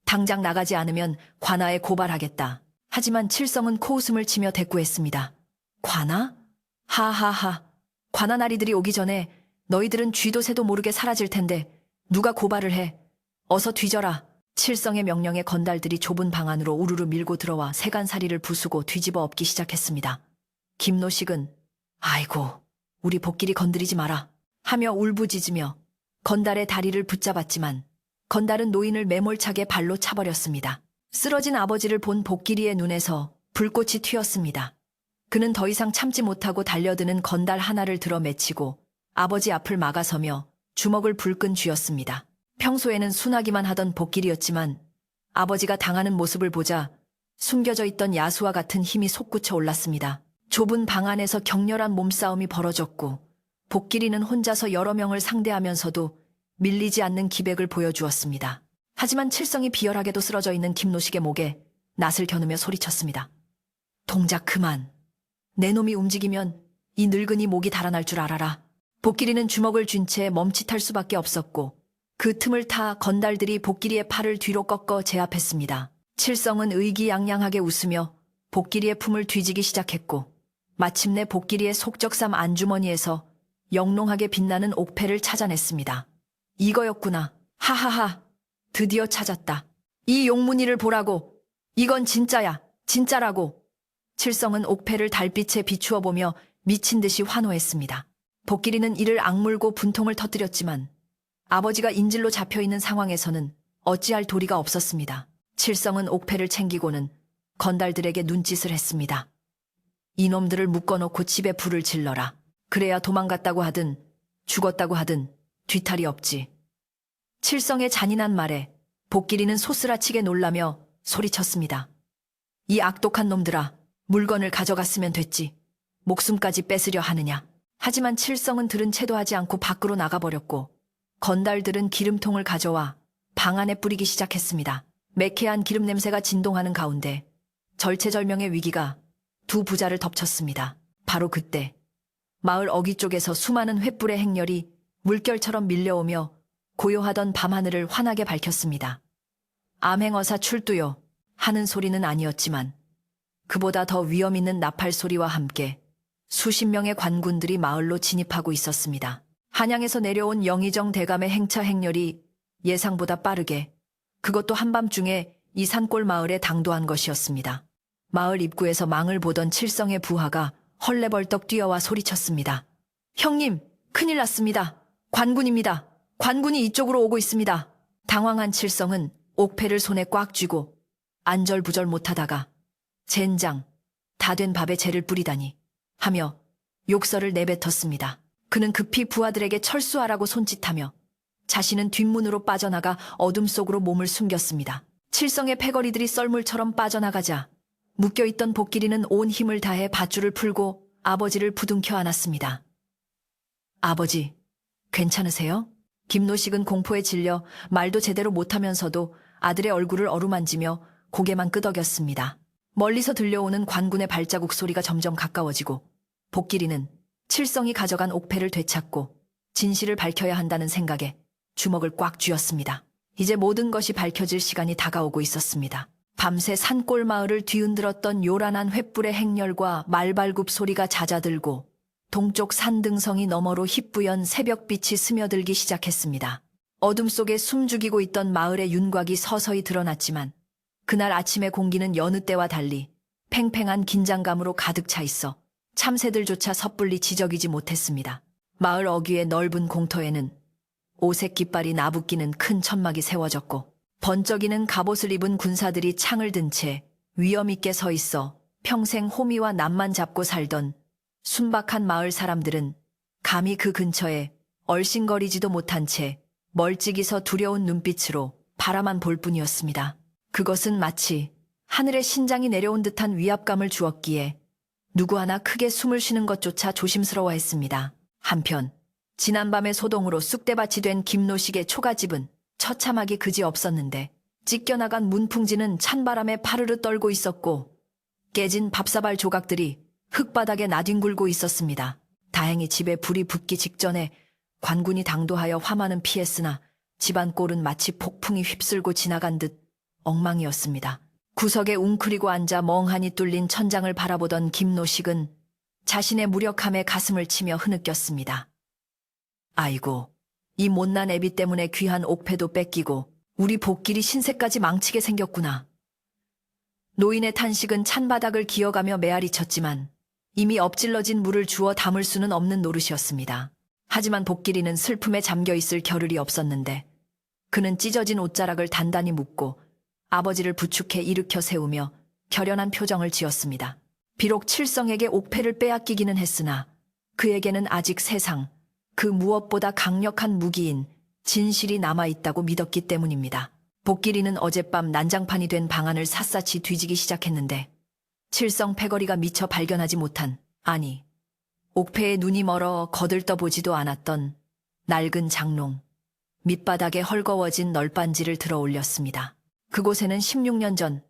A: 당장 나가지 않으면 관아에 고발하겠다. 하지만 칠성은 코웃음을 치며 대꾸했습니다. 관아? 하하하. 관아나리들이 오기 전에 너희들은 쥐도 새도 모르게 사라질 텐데 누가 고발을 해? 어서 뒤져라. 칠성의 명령에 건달들이 좁은 방 안으로 우르르 밀고 들어와 세간살이를 부수고 뒤집어 엎기 시작했습니다. 김노식은 아이고 우리 복길이 건드리지 마라 하며 울부짖으며 건달의 다리를 붙잡았지만 건달은 노인을 매몰차게 발로 차버렸습니다. 쓰러진 아버지를 본 복길이의 눈에서 불꽃이 튀었습니다. 그는 더 이상 참지 못하고 달려드는 건달 하나를 들어 맺히고 아버지 앞을 막아서며 주먹을 불끈 쥐었습니다. 평소에는 순하기만 하던 복길이었지만 아버지가 당하는 모습을 보자 숨겨져 있던 야수와 같은 힘이 솟구쳐 올랐습니다. 좁은 방 안에서 격렬한 몸싸움이 벌어졌고 복길이는 혼자서 여러 명을 상대하면서도 밀리지 않는 기백을 보여주었습니다. 하지만 칠성이 비열하게도 쓰러져 있는 김노식의 목에 낫을 겨누며 소리쳤습니다. 동작 그만. 내 놈이 움직이면 이 늙은이 목이 달아날 줄 알아라. 복길이는 주먹을 쥔 채 멈칫할 수밖에 없었고 그 틈을 타 건달들이 복길이의 팔을 뒤로 꺾어 제압했습니다. 칠성은 의기양양하게 웃으며 복길이의 품을 뒤지기 시작했고 마침내 복길이의 속적삼 안주머니에서 영롱하게 빛나는 옥패를 찾아냈습니다. 이거였구나. 하하하. 드디어 찾았다. 이 용문이를 보라고. 이건 진짜야. 진짜라고. 칠성은 옥패를 달빛에 비추어 보며 미친 듯이 환호했습니다. 복길이는 이를 악물고 분통을 터뜨렸지만 아버지가 인질로 잡혀있는 상황에서는 어찌할 도리가 없었습니다. 칠성은 옥패를 챙기고는 건달들에게 눈짓을 했습니다. 이놈들을 묶어놓고 집에 불을 질러라. 그래야 도망갔다고 하든 죽었다고 하든 뒤탈이 없지. 칠성의 잔인한 말에 복길이는 소스라치게 놀라며 소리쳤습니다. 이 악독한 놈들아, 물건을 가져갔으면 됐지. 목숨까지 뺏으려 하느냐. 하지만 칠성은 들은 채도 하지 않고 밖으로 나가버렸고 건달들은 기름통을 가져와 방 안에 뿌리기 시작했습니다. 매캐한 기름 냄새가 진동하는 가운데 절체절명의 위기가 두 부자를 덮쳤습니다. 바로 그때 마을 어귀 쪽에서 수많은 횃불의 행렬이 물결처럼 밀려오며 고요하던 밤하늘을 환하게 밝혔습니다. 암행어사 출두요 하는 소리는 아니었지만 그보다 더 위험 있는 나팔 소리와 함께 수십 명의 관군들이 마을로 진입하고 있었습니다. 한양에서 내려온 영의정 대감의 행차 행렬이 예상보다 빠르게 그것도 한밤중에 이 산골 마을에 당도한 것이었습니다. 마을 입구에서 망을 보던 칠성의 부하가 헐레벌떡 뛰어와 소리쳤습니다. 형님, 큰일 났습니다. 관군입니다. 관군이 이쪽으로 오고 있습니다. 당황한 칠성은 옥패를 손에 꽉 쥐고 안절부절 못하다가 젠장, 다 된 밥에 재를 뿌리다니 하며 욕설을 내뱉었습니다. 그는 급히 부하들에게 철수하라고 손짓하며 자신은 뒷문으로 빠져나가 어둠 속으로 몸을 숨겼습니다. 칠성의 패거리들이 썰물처럼 빠져나가자 묶여있던 복길이는 온 힘을 다해 밧줄을 풀고 아버지를 부둥켜 안았습니다. 아버지, 괜찮으세요? 김노식은 공포에 질려 말도 제대로 못하면서도 아들의 얼굴을 어루만지며 고개만 끄덕였습니다. 멀리서 들려오는 관군의 발자국 소리가 점점 가까워지고 복길이는 칠성이 가져간 옥패를 되찾고 진실을 밝혀야 한다는 생각에 주먹을 꽉 쥐었습니다. 이제 모든 것이 밝혀질 시간이 다가오고 있었습니다. 밤새 산골 마을을 뒤흔들었던 요란한 횃불의 행렬과 말발굽 소리가 잦아들고 동쪽 산등성이 너머로 희뿌연 새벽빛이 스며들기 시작했습니다. 어둠 속에 숨죽이고 있던 마을의 윤곽이 서서히 드러났지만 그날 아침의 공기는 여느 때와 달리 팽팽한 긴장감으로 가득 차 있어 참새들조차 섣불리 지저귀지 못했습니다. 마을 어귀의 넓은 공터에는 오색 깃발이 나부끼는 큰 천막이 세워졌고 번쩍이는 갑옷을 입은 군사들이 창을 든 채 위엄 있게 서 있어 평생 호미와 낫만 잡고 살던 순박한 마을 사람들은 감히 그 근처에 얼씬거리지도 못한 채 멀찍이서 두려운 눈빛으로 바라만 볼 뿐이었습니다. 그것은 마치 하늘에 신장이 내려온 듯한 위압감을 주었기에 누구 하나 크게 숨을 쉬는 것조차 조심스러워했습니다. 한편 지난밤의 소동으로 쑥대밭이 된 김노식의 초가집은 처참하기 그지없었는데 찢겨나간 문풍지는 찬바람에 파르르 떨고 있었고 깨진 밥사발 조각들이 흙바닥에 나뒹굴고 있었습니다. 다행히 집에 불이 붙기 직전에 관군이 당도하여 화만은 피했으나 집안 꼴은 마치 폭풍이 휩쓸고 지나간 듯 엉망이었습니다. 구석에 웅크리고 앉아 멍하니 뚫린 천장을 바라보던 김노식은 자신의 무력함에 가슴을 치며 흐느꼈습니다. 아이고, 이 못난 애비 때문에 귀한 옥패도 뺏기고 우리 복길이 신세까지 망치게 생겼구나. 노인의 탄식은 찬바닥을 기어가며 메아리 쳤지만 이미 엎질러진 물을 주워 담을 수는 없는 노릇이었습니다. 하지만 복길이는 슬픔에 잠겨있을 겨를이 없었는데 그는 찢어진 옷자락을 단단히 묶고 아버지를 부축해 일으켜 세우며 결연한 표정을 지었습니다. 비록 칠성에게 옥패를 빼앗기기는 했으나 그에게는 아직 세상 그 무엇보다 강력한 무기인 진실이 남아있다고 믿었기 때문입니다. 복길이는 어젯밤 난장판이 된 방안을 샅샅이 뒤지기 시작했는데 칠성 패거리가 미처 발견하지 못한, 아니 옥패에 눈이 멀어 거들떠보지도 않았던 낡은 장롱, 밑바닥에 헐거워진 널빤지를 들어 올렸습니다. 그곳에는 16년 전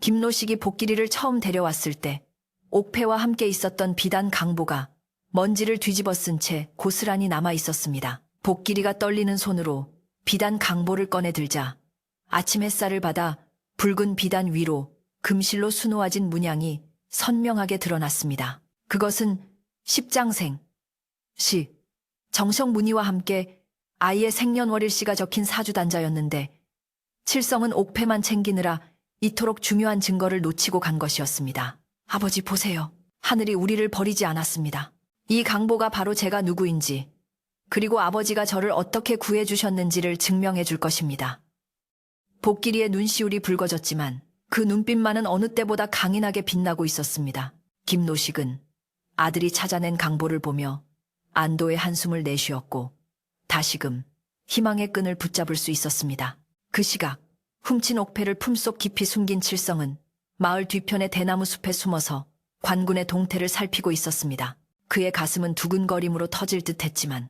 A: 김노식이 복길이를 처음 데려왔을 때 옥패와 함께 있었던 비단 강보가 먼지를 뒤집어 쓴 채 고스란히 남아 있었습니다. 복길이가 떨리는 손으로 비단 강보를 꺼내 들자 아침 햇살을 받아 붉은 비단 위로 금실로 수놓아진 문양이 선명하게 드러났습니다. 그것은 십장생, 시, 정성 무늬와 함께 아이의 생년월일씨가 적힌 사주단자였는데 칠성은 옥패만 챙기느라 이토록 중요한 증거를 놓치고 간 것이었습니다. 아버지 보세요. 하늘이 우리를 버리지 않았습니다. 이 강보가 바로 제가 누구인지, 그리고 아버지가 저를 어떻게 구해주셨는지를 증명해 줄 것입니다. 복길이의 눈시울이 붉어졌지만 그 눈빛만은 어느 때보다 강인하게 빛나고 있었습니다. 김노식은 아들이 찾아낸 강보를 보며 안도의 한숨을 내쉬었고 다시금 희망의 끈을 붙잡을 수 있었습니다. 그 시각 훔친 옥패를 품속 깊이 숨긴 칠성은 마을 뒤편의 대나무 숲에 숨어서 관군의 동태를 살피고 있었습니다. 그의 가슴은 두근거림으로 터질 듯했지만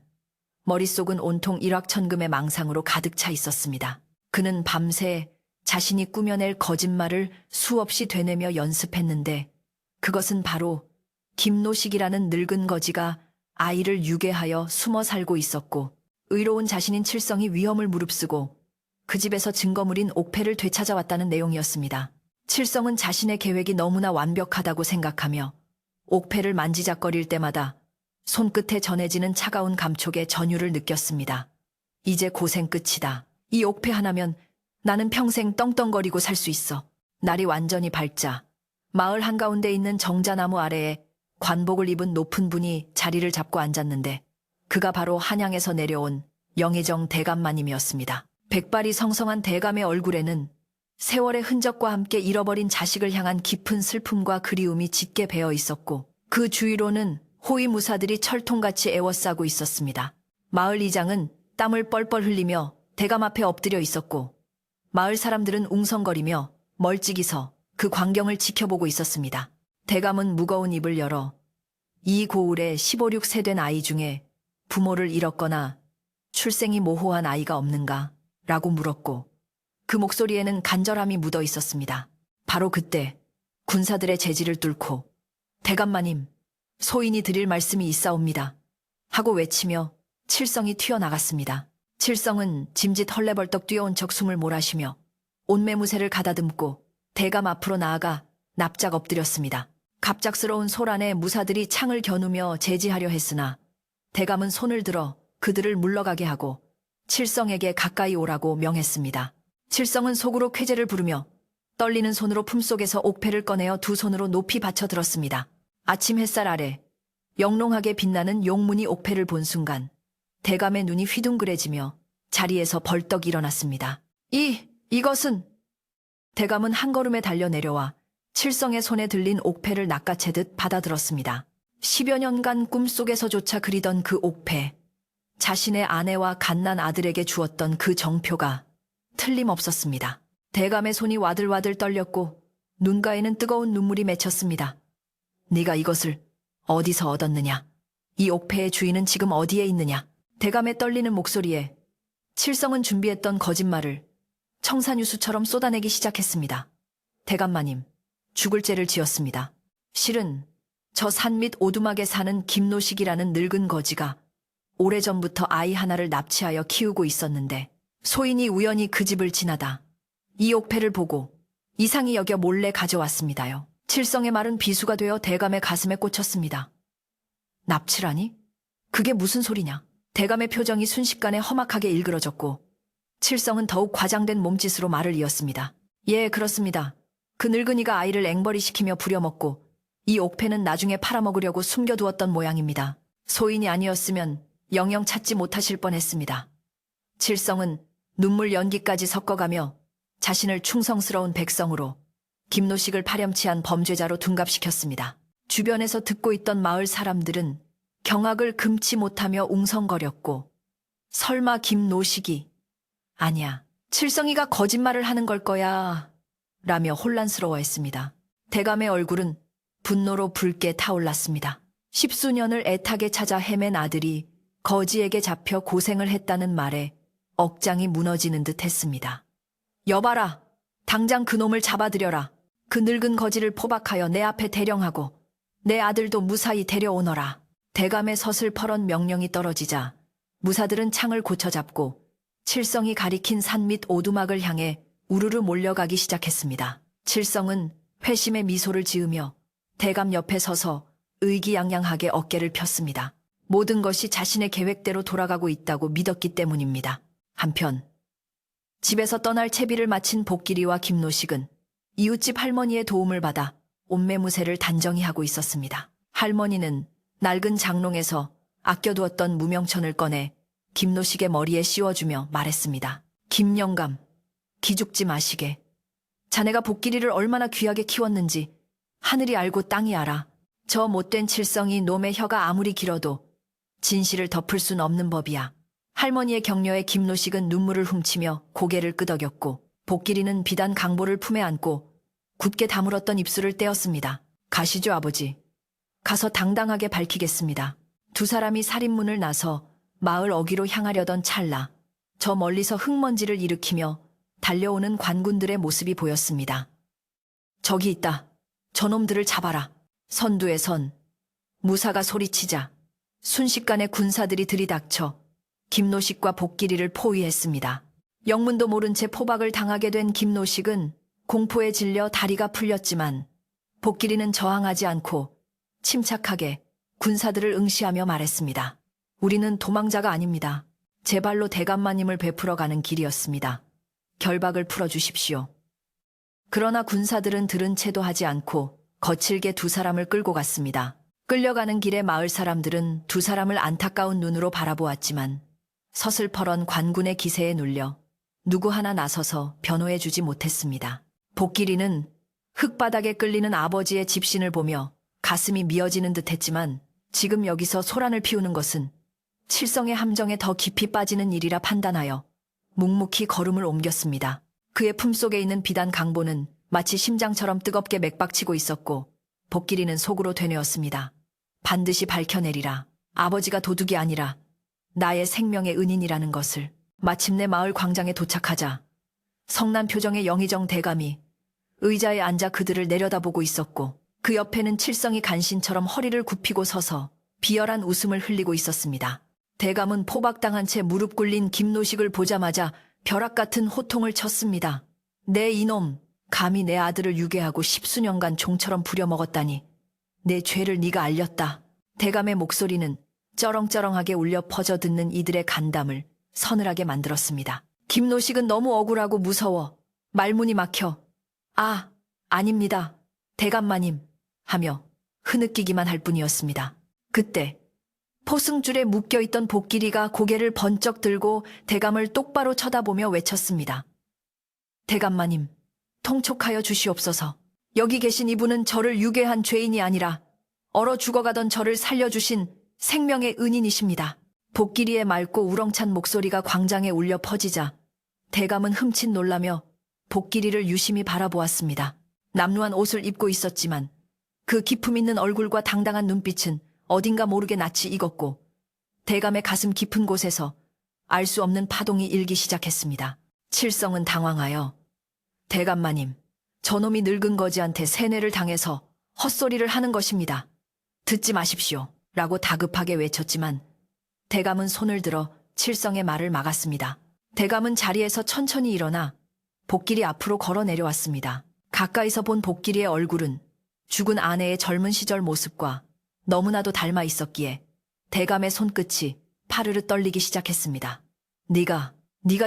A: 머릿속은 온통 일확천금의 망상으로 가득 차 있었습니다. 그는 밤새 자신이 꾸며낼 거짓말을 수없이 되뇌며 연습했는데 그것은 바로 김노식이라는 늙은 거지가 아이를 유괴하여 숨어 살고 있었고 의로운 자신인 칠성이 위험을 무릅쓰고 그 집에서 증거물인 옥패를 되찾아왔다는 내용이었습니다. 칠성은 자신의 계획이 너무나 완벽하다고 생각하며 옥패를 만지작거릴 때마다 손끝에 전해지는 차가운 감촉에 전율을 느꼈습니다. 이제 고생 끝이다. 이 옥패 하나면 나는 평생 떵떵거리고 살 수 있어. 날이 완전히 밝자 마을 한가운데 있는 정자나무 아래에 관복을 입은 높은 분이 자리를 잡고 앉았는데 그가 바로 한양에서 내려온 영의정 대감마님이었습니다. 백발이 성성한 대감의 얼굴에는 세월의 흔적과 함께 잃어버린 자식을 향한 깊은 슬픔과 그리움이 짙게 배어 있었고 그 주위로는 호위무사들이 철통같이 애워싸고 있었습니다. 마을 이장은 땀을 뻘뻘 흘리며 대감 앞에 엎드려 있었고 마을 사람들은 웅성거리며 멀찍이 서 그 광경을 지켜보고 있었습니다. 대감은 무거운 입을 열어 이 고을에 15, 16세 된 아이 중에 부모를 잃었거나 출생이 모호한 아이가 없는가? 라고 물었고 그 목소리에는 간절함이 묻어 있었습니다. 바로 그때 군사들의 제지를 뚫고 대감마님, 소인이 드릴 말씀이 있사옵니다. 하고 외치며 칠성이 튀어나갔습니다. 칠성은 짐짓 헐레벌떡 뛰어온 척 숨을 몰아쉬며 옷매무새를 가다듬고 대감 앞으로 나아가 납작 엎드렸습니다. 갑작스러운 소란에 무사들이 창을 겨누며 제지하려 했으나 대감은 손을 들어 그들을 물러가게 하고 칠성에게 가까이 오라고 명했습니다. 칠성은 속으로 쾌재를 부르며 떨리는 손으로 품속에서 옥패를 꺼내어 두 손으로 높이 받쳐 들었습니다. 아침 햇살 아래 영롱하게 빛나는 용문이 옥패를 본 순간 대감의 눈이 휘둥그레지며 자리에서 벌떡 일어났습니다. 이것은... 대감은 한 걸음에 달려 내려와 칠성의 손에 들린 옥패를 낚아채듯 받아들었습니다. 10여 년간 꿈속에서조차 그리던 그 옥패, 자신의 아내와 갓난 아들에게 주었던 그 정표가 틀림없었습니다. 대감의 손이 와들와들 떨렸고 눈가에는 뜨거운 눈물이 맺혔습니다. 네가 이것을 어디서 얻었느냐? 이 옥패의 주인은 지금 어디에 있느냐? 대감의 떨리는 목소리에 칠성은 준비했던 거짓말을 청산유수처럼 쏟아내기 시작했습니다. 대감마님, 죽을 죄를 지었습니다. 실은 저 산 밑 오두막에 사는 김노식이라는 늙은 거지가 오래전부터 아이 하나를 납치하여 키우고 있었는데 소인이 우연히 그 집을 지나다 이 옥패를 보고 이상히 여겨 몰래 가져왔습니다요. 칠성의 말은 비수가 되어 대감의 가슴에 꽂혔습니다. 납치라니? 그게 무슨 소리냐? 대감의 표정이 순식간에 험악하게 일그러졌고 칠성은 더욱 과장된 몸짓으로 말을 이었습니다. 예, 그렇습니다. 그 늙은이가 아이를 앵벌이시키며 부려먹고 이 옥패는 나중에 팔아먹으려고 숨겨두었던 모양입니다. 소인이 아니었으면 영영 찾지 못하실 뻔했습니다. 칠성은 눈물 연기까지 섞어가며 자신을 충성스러운 백성으로 김노식을 파렴치한 범죄자로 둔갑시켰습니다. 주변에서 듣고 있던 마을 사람들은 경악을 금치 못하며 웅성거렸고 설마 김노식이 아니야, 칠성이가 거짓말을 하는 걸 거야 라며 혼란스러워했습니다. 대감의 얼굴은 분노로 붉게 타올랐습니다. 10수년을 애타게 찾아 헤맨 아들이 거지에게 잡혀 고생을 했다는 말에 억장이 무너지는 듯 했습니다. 여봐라, 당장 그놈을 잡아들여라. 그 늙은 거지를 포박하여 내 앞에 대령하고 내 아들도 무사히 데려오너라. 대감의 서슬퍼런 명령이 떨어지자 무사들은 창을 고쳐잡고 칠성이 가리킨 산 밑 오두막을 향해 우르르 몰려가기 시작했습니다. 칠성은 회심의 미소를 지으며 대감 옆에 서서 의기양양하게 어깨를 폈습니다. 모든 것이 자신의 계획대로 돌아가고 있다고 믿었기 때문입니다. 한편 집에서 떠날 채비를 마친 복길이와 김노식은 이웃집 할머니의 도움을 받아 옷매무새를 단정히 하고 있었습니다. 할머니는 낡은 장롱에서 아껴두었던 무명천을 꺼내 김노식의 머리에 씌워주며 말했습니다. 김영감, 기죽지 마시게. 자네가 복길이를 얼마나 귀하게 키웠는지 하늘이 알고 땅이 알아. 저 못된 칠성이 놈의 혀가 아무리 길어도 진실을 덮을 순 없는 법이야. 할머니의 격려에 김노식은 눈물을 훔치며 고개를 끄덕였고 복길이는 비단 강보를 품에 안고 굳게 다물었던 입술을 떼었습니다. 가시죠, 아버지. 가서 당당하게 밝히겠습니다. 두 사람이 살인문을 나서 마을 어귀로 향하려던 찰나 저 멀리서 흙먼지를 일으키며 달려오는 관군들의 모습이 보였습니다. 저기 있다. 저놈들을 잡아라. 선두에 선 무사가 소리치자 순식간에 군사들이 들이닥쳐 김노식과 복길이를 포위했습니다. 영문도 모른 채 포박을 당하게 된 김노식은 공포에 질려 다리가 풀렸지만 복길이는 저항하지 않고 침착하게 군사들을 응시하며 말했습니다. 우리는 도망자가 아닙니다. 제 발로 대감마님을 베풀어 가는 길이었습니다. 결박을 풀어주십시오. 그러나 군사들은 들은 채도 하지 않고 거칠게 두 사람을 끌고 갔습니다. 끌려가는 길에 마을 사람들은 두 사람을 안타까운 눈으로 바라보았지만 서슬퍼런 관군의 기세에 눌려 누구 하나 나서서 변호해주지 못했습니다. 복길이는 흙바닥에 끌리는 아버지의 집신을 보며 가슴이 미어지는 듯했지만 지금 여기서 소란을 피우는 것은 칠성의 함정에 더 깊이 빠지는 일이라 판단하여 묵묵히 걸음을 옮겼습니다. 그의 품속에 있는 비단 강보는 마치 심장처럼 뜨겁게 맥박치고 있었고 복길이는 속으로 되뇌었습니다. 반드시 밝혀내리라. 아버지가 도둑이 아니라 나의 생명의 은인이라는 것을. 마침내 마을 광장에 도착하자 성난 표정의 영의정 대감이 의자에 앉아 그들을 내려다보고 있었고 그 옆에는 칠성이 간신처럼 허리를 굽히고 서서 비열한 웃음을 흘리고 있었습니다. 대감은 포박당한 채 무릎 꿇린 김노식을 보자마자 벼락 같은 호통을 쳤습니다. 내 이놈, 감히 내 아들을 유괴하고 십수년간 종처럼 부려먹었다니. 내 죄를 네가 알렸다. 대감의 목소리는 쩌렁쩌렁하게 울려 퍼져 듣는 이들의 간담을 서늘하게 만들었습니다. 김노식은 너무 억울하고 무서워 말문이 막혀 아닙니다. 대감마님 하며 흐느끼기만 할 뿐이었습니다. 그때 포승줄에 묶여있던 복길이가 고개를 번쩍 들고 대감을 똑바로 쳐다보며 외쳤습니다. 대감마님, 통촉하여 주시옵소서. 여기 계신 이분은 저를 유괴한 죄인이 아니라 얼어 죽어가던 저를 살려주신 생명의 은인이십니다. 복길이의 맑고 우렁찬 목소리가 광장에 울려 퍼지자 대감은 흠칫 놀라며 복길이를 유심히 바라보았습니다. 남루한 옷을 입고 있었지만 그 기품 있는 얼굴과 당당한 눈빛은 어딘가 모르게 낯이 익었고 대감의 가슴 깊은 곳에서 알 수 없는 파동이 일기 시작했습니다. 칠성은 당황하여 대감마님, 저놈이 늙은 거지한테 세뇌를 당해서 헛소리를 하는 것입니다. 듣지 마십시오. 라고 다급하게 외쳤지만 대감은 손을 들어 칠성의 말을 막았습니다. 대감은 자리에서 천천히 일어나 복길이 앞으로 걸어 내려왔습니다. 가까이서 본 복길이의 얼굴은 죽은 아내의 젊은 시절 모습과 너무나도 닮아 있었기에 대감의 손끝이 파르르 떨리기 시작했습니다. 네가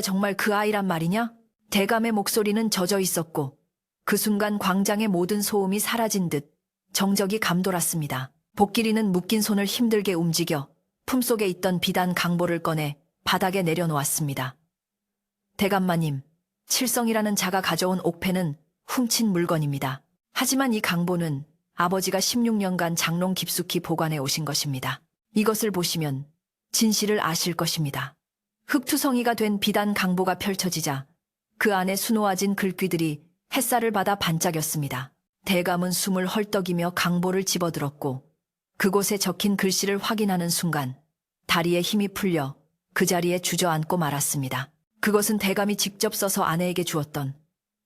A: 정말 그 아이란 말이냐? 대감의 목소리는 젖어 있었고 그 순간 광장의 모든 소음이 사라진 듯 정적이 감돌았습니다. 복길이는 묶인 손을 힘들게 움직여 품속에 있던 비단 강보를 꺼내 바닥에 내려놓았습니다. 대감마님, 칠성이라는 자가 가져온 옥패는 훔친 물건입니다. 하지만 이 강보는 아버지가 16년간 장롱 깊숙이 보관해 오신 것입니다. 이것을 보시면 진실을 아실 것입니다. 흙투성이가 된 비단 강보가 펼쳐지자 그 안에 수놓아진 글귀들이 햇살을 받아 반짝였습니다. 대감은 숨을 헐떡이며 강보를 집어들었고 그곳에 적힌 글씨를 확인하는 순간 다리에 힘이 풀려 그 자리에 주저앉고 말았습니다. 그것은 대감이 직접 써서 아내에게 주었던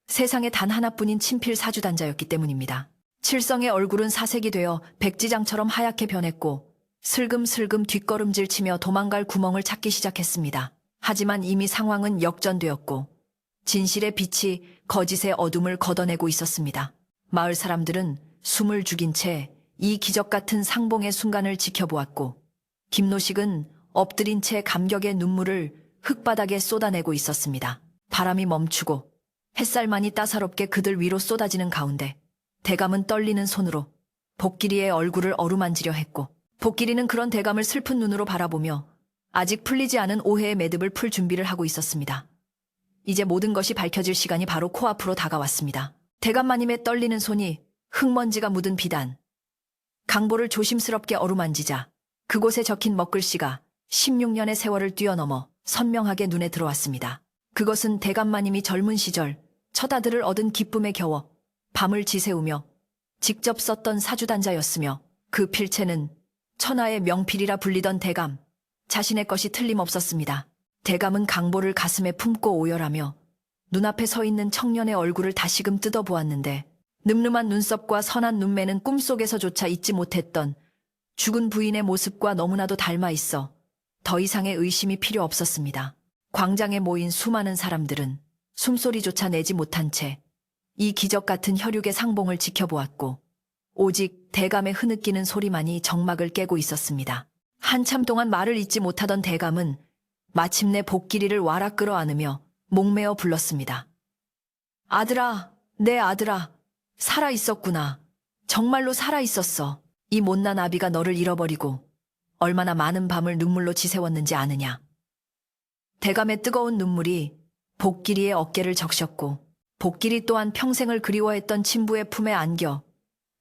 A: 세상에 단 하나뿐인 친필 사주단자였기 때문입니다. 칠성의 얼굴은 사색이 되어 백지장처럼 하얗게 변했고 슬금슬금 뒷걸음질 치며 도망갈 구멍을 찾기 시작했습니다. 하지만 이미 상황은 역전되었고 진실의 빛이 거짓의 어둠을 걷어내고 있었습니다. 마을 사람들은 숨을 죽인 채 이 기적 같은 상봉의 순간을 지켜보았고 김노식은 엎드린 채 감격의 눈물을 흙바닥에 쏟아내고 있었습니다. 바람이 멈추고 햇살만이 따사롭게 그들 위로 쏟아지는 가운데 대감은 떨리는 손으로 복길이의 얼굴을 어루만지려 했고 복길이는 그런 대감을 슬픈 눈으로 바라보며 아직 풀리지 않은 오해의 매듭을 풀 준비를 하고 있었습니다. 이제 모든 것이 밝혀질 시간이 바로 코앞으로 다가왔습니다. 대감마님의 떨리는 손이 흙먼지가 묻은 비단 강보를 조심스럽게 어루만지자 그곳에 적힌 먹글씨가 16년의 세월을 뛰어넘어 선명하게 눈에 들어왔습니다. 그것은 대감마님이 젊은 시절 첫 아들을 얻은 기쁨에 겨워 밤을 지새우며 직접 썼던 사주단자였으며 그 필체는 천하의 명필이라 불리던 대감 자신의 것이 틀림없었습니다. 대감은 강보를 가슴에 품고 오열하며 눈앞에 서 있는 청년의 얼굴을 다시금 뜯어보았는데 늠름한 눈썹과 선한 눈매는 꿈속에서조차 잊지 못했던 죽은 부인의 모습과 너무나도 닮아 있어 더 이상의 의심이 필요 없었습니다. 광장에 모인 수많은 사람들은 숨소리조차 내지 못한 채 이 기적 같은 혈육의 상봉을 지켜보았고 오직 대감의 흐느끼는 소리만이 정막을 깨고 있었습니다. 한참 동안 말을 잇지 못하던 대감은 마침내 복길이를 와락 끌어안으며 목매어 불렀습니다. 아들아, 내 아들아, 살아있었구나. 정말로 살아있었어. 이 못난 아비가 너를 잃어버리고 얼마나 많은 밤을 눈물로 지새웠는지 아느냐. 대감의 뜨거운 눈물이 복길이의 어깨를 적셨고 복길이 또한 평생을 그리워했던 친부의 품에 안겨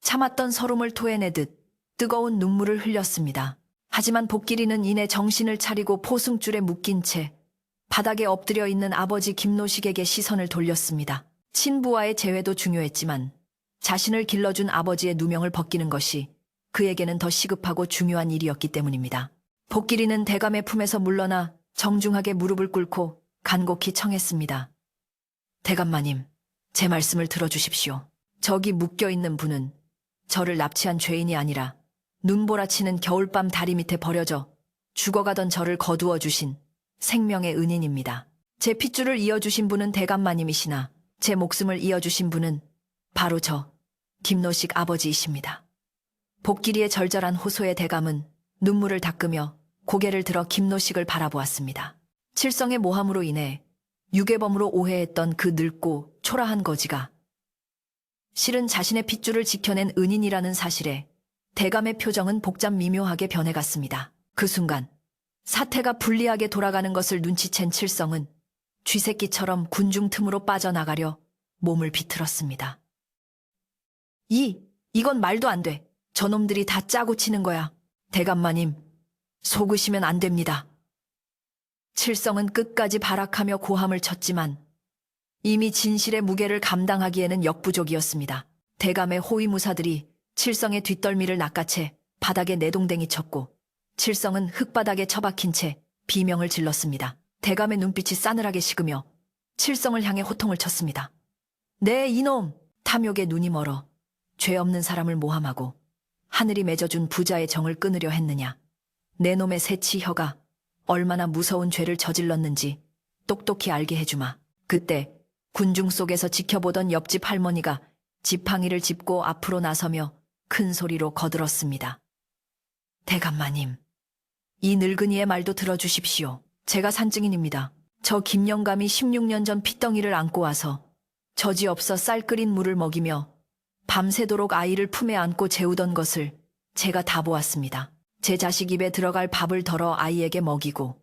A: 참았던 서름을 토해내듯 뜨거운 눈물을 흘렸습니다. 하지만 복길이는 이내 정신을 차리고 포승줄에 묶인 채 바닥에 엎드려 있는 아버지 김노식에게 시선을 돌렸습니다. 친부와의 재회도 중요했지만 자신을 길러준 아버지의 누명을 벗기는 것이 그에게는 더 시급하고 중요한 일이었기 때문입니다. 복길이는 대감의 품에서 물러나 정중하게 무릎을 꿇고 간곡히 청했습니다. 대감마님, 제 말씀을 들어주십시오. 저기 묶여있는 분은 저를 납치한 죄인이 아니라 눈보라치는 겨울밤 다리 밑에 버려져 죽어가던 저를 거두어 주신 생명의 은인입니다. 제 핏줄을 이어주신 분은 대감마님이시나 제 목숨을 이어주신 분은 바로 저 김노식 아버지이십니다. 복길이의 절절한 호소에 대감은 눈물을 닦으며 고개를 들어 김노식을 바라보았습니다. 칠성의 모함으로 인해 유괴범으로 오해했던 그 늙고 초라한 거지가 실은 자신의 핏줄을 지켜낸 은인이라는 사실에 대감의 표정은 복잡 미묘하게 변해갔습니다. 그 순간 사태가 불리하게 돌아가는 것을 눈치챈 칠성은 쥐새끼처럼 군중 틈으로 빠져나가려 몸을 비틀었습니다. 이건 말도 안 돼. 저놈들이 다 짜고 치는 거야. 대감마님, 속으시면 안 됩니다. 칠성은 끝까지 발악하며 고함을 쳤지만 이미 진실의 무게를 감당하기에는 역부족이었습니다. 대감의 호위무사들이 칠성의 뒷덜미를 낚아채 바닥에 내동댕이 쳤고 칠성은 흙바닥에 처박힌 채 비명을 질렀습니다. 대감의 눈빛이 싸늘하게 식으며 칠성을 향해 호통을 쳤습니다. 네, 이놈! 탐욕에 눈이 멀어 죄 없는 사람을 모함하고 하늘이 맺어준 부자의 정을 끊으려 했느냐. 내 놈의 새치 혀가 얼마나 무서운 죄를 저질렀는지 똑똑히 알게 해주마. 그때 군중 속에서 지켜보던 옆집 할머니가 지팡이를 짚고 앞으로 나서며 큰 소리로 거들었습니다. 대감마님, 이 늙은이의 말도 들어주십시오. 제가 산증인입니다. 저 김영감이 16년 전 핏덩이를 안고 와서 저지없어 쌀 끓인 물을 먹이며 밤새도록 아이를 품에 안고 재우던 것을 제가 다 보았습니다. 제 자식 입에 들어갈 밥을 덜어 아이에게 먹이고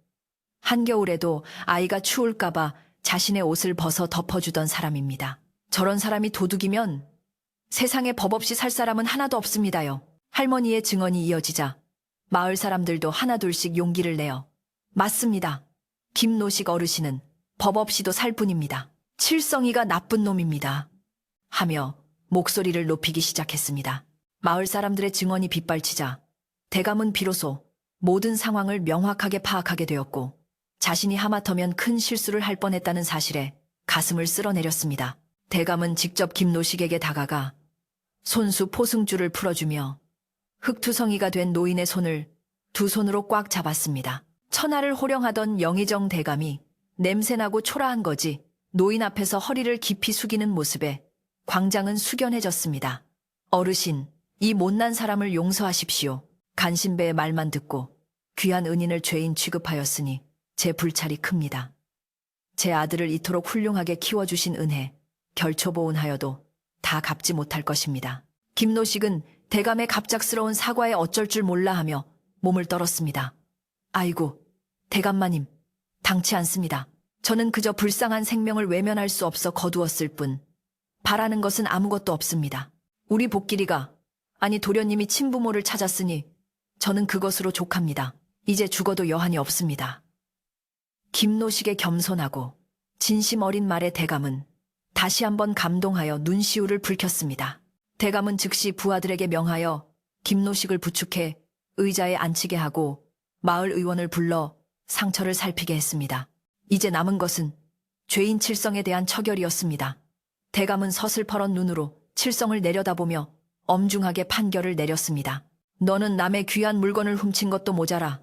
A: 한겨울에도 아이가 추울까봐 자신의 옷을 벗어 덮어주던 사람입니다. 저런 사람이 도둑이면 세상에 법 없이 살 사람은 하나도 없습니다요. 할머니의 증언이 이어지자 마을 사람들도 하나둘씩 용기를 내어 맞습니다. 김노식 어르신은 법 없이도 살 뿐입니다. 칠성이가 나쁜 놈입니다. 하며 목소리를 높이기 시작했습니다. 마을 사람들의 증언이 빗발치자 대감은 비로소 모든 상황을 명확하게 파악하게 되었고 자신이 하마터면 큰 실수를 할 뻔했다는 사실에 가슴을 쓸어내렸습니다. 대감은 직접 김노식에게 다가가 손수 포승줄을 풀어주며 흙투성이가 된 노인의 손을 두 손으로 꽉 잡았습니다. 천하를 호령하던 영의정 대감이 냄새나고 초라한 거지 노인 앞에서 허리를 깊이 숙이는 모습에 광장은 숙연해졌습니다. 어르신, 이 못난 사람을 용서하십시오. 간신배의 말만 듣고 귀한 은인을 죄인 취급하였으니 제 불찰이 큽니다. 제 아들을 이토록 훌륭하게 키워주신 은혜, 결초보은하여도 다 갚지 못할 것입니다. 김노식은 대감의 갑작스러운 사과에 어쩔 줄 몰라 하며 몸을 떨었습니다. 아이고, 대감마님, 당치 않습니다. 저는 그저 불쌍한 생명을 외면할 수 없어 거두었을 뿐 바라는 것은 아무것도 없습니다. 우리 복길이가, 아니 도련님이 친부모를 찾았으니 저는 그것으로 족합니다. 이제 죽어도 여한이 없습니다. 김노식의 겸손하고 진심 어린 말에 대감은 다시 한번 감동하여 눈시울을 붉혔습니다. 대감은 즉시 부하들에게 명하여 김노식을 부축해 의자에 앉히게 하고 마을 의원을 불러 상처를 살피게 했습니다. 이제 남은 것은 죄인 칠성에 대한 처결이었습니다. 대감은 서슬퍼런 눈으로 칠성을 내려다보며 엄중하게 판결을 내렸습니다. 너는 남의 귀한 물건을 훔친 것도 모자라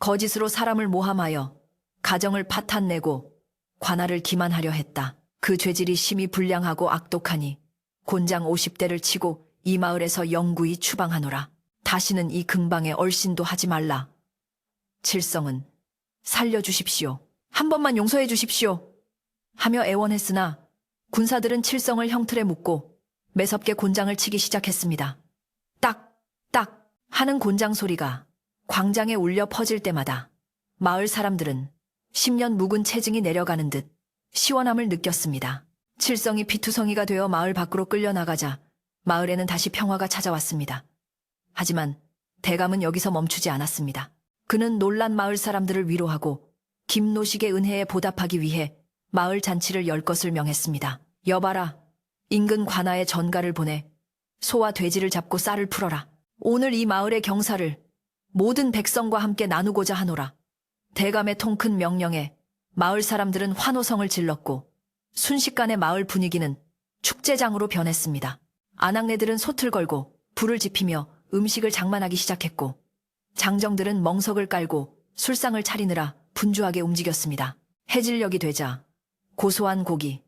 A: 거짓으로 사람을 모함하여 가정을 파탄내고 관할을 기만하려 했다. 그 죄질이 심히 불량하고 악독하니 곤장 50대를 치고 이 마을에서 영구히 추방하노라. 다시는 이 근방에 얼씬도 하지 말라. 칠성은 살려주십시오. 한 번만 용서해 주십시오. 하며 애원했으나 군사들은 칠성을 형틀에 묶고 매섭게 곤장을 치기 시작했습니다. 딱! 딱 하는 곤장 소리가 광장에 울려 퍼질 때마다 마을 사람들은 10년 묵은 체증이 내려가는 듯 시원함을 느꼈습니다. 칠성이 피투성이가 되어 마을 밖으로 끌려나가자 마을에는 다시 평화가 찾아왔습니다. 하지만 대감은 여기서 멈추지 않았습니다. 그는 놀란 마을 사람들을 위로하고 김노식의 은혜에 보답하기 위해 마을 잔치를 열 것을 명했습니다. 여봐라, 인근 관아에 전가를 보내 소와 돼지를 잡고 쌀을 풀어라. 오늘 이 마을의 경사를 모든 백성과 함께 나누고자 하노라. 대감의 통큰 명령에 마을 사람들은 환호성을 질렀고 순식간에 마을 분위기는 축제장으로 변했습니다. 아낙네들은 솥을 걸고 불을 지피며 음식을 장만하기 시작했고 장정들은 멍석을 깔고 술상을 차리느라 분주하게 움직였습니다. 해질녘이 되자 고소한 고기,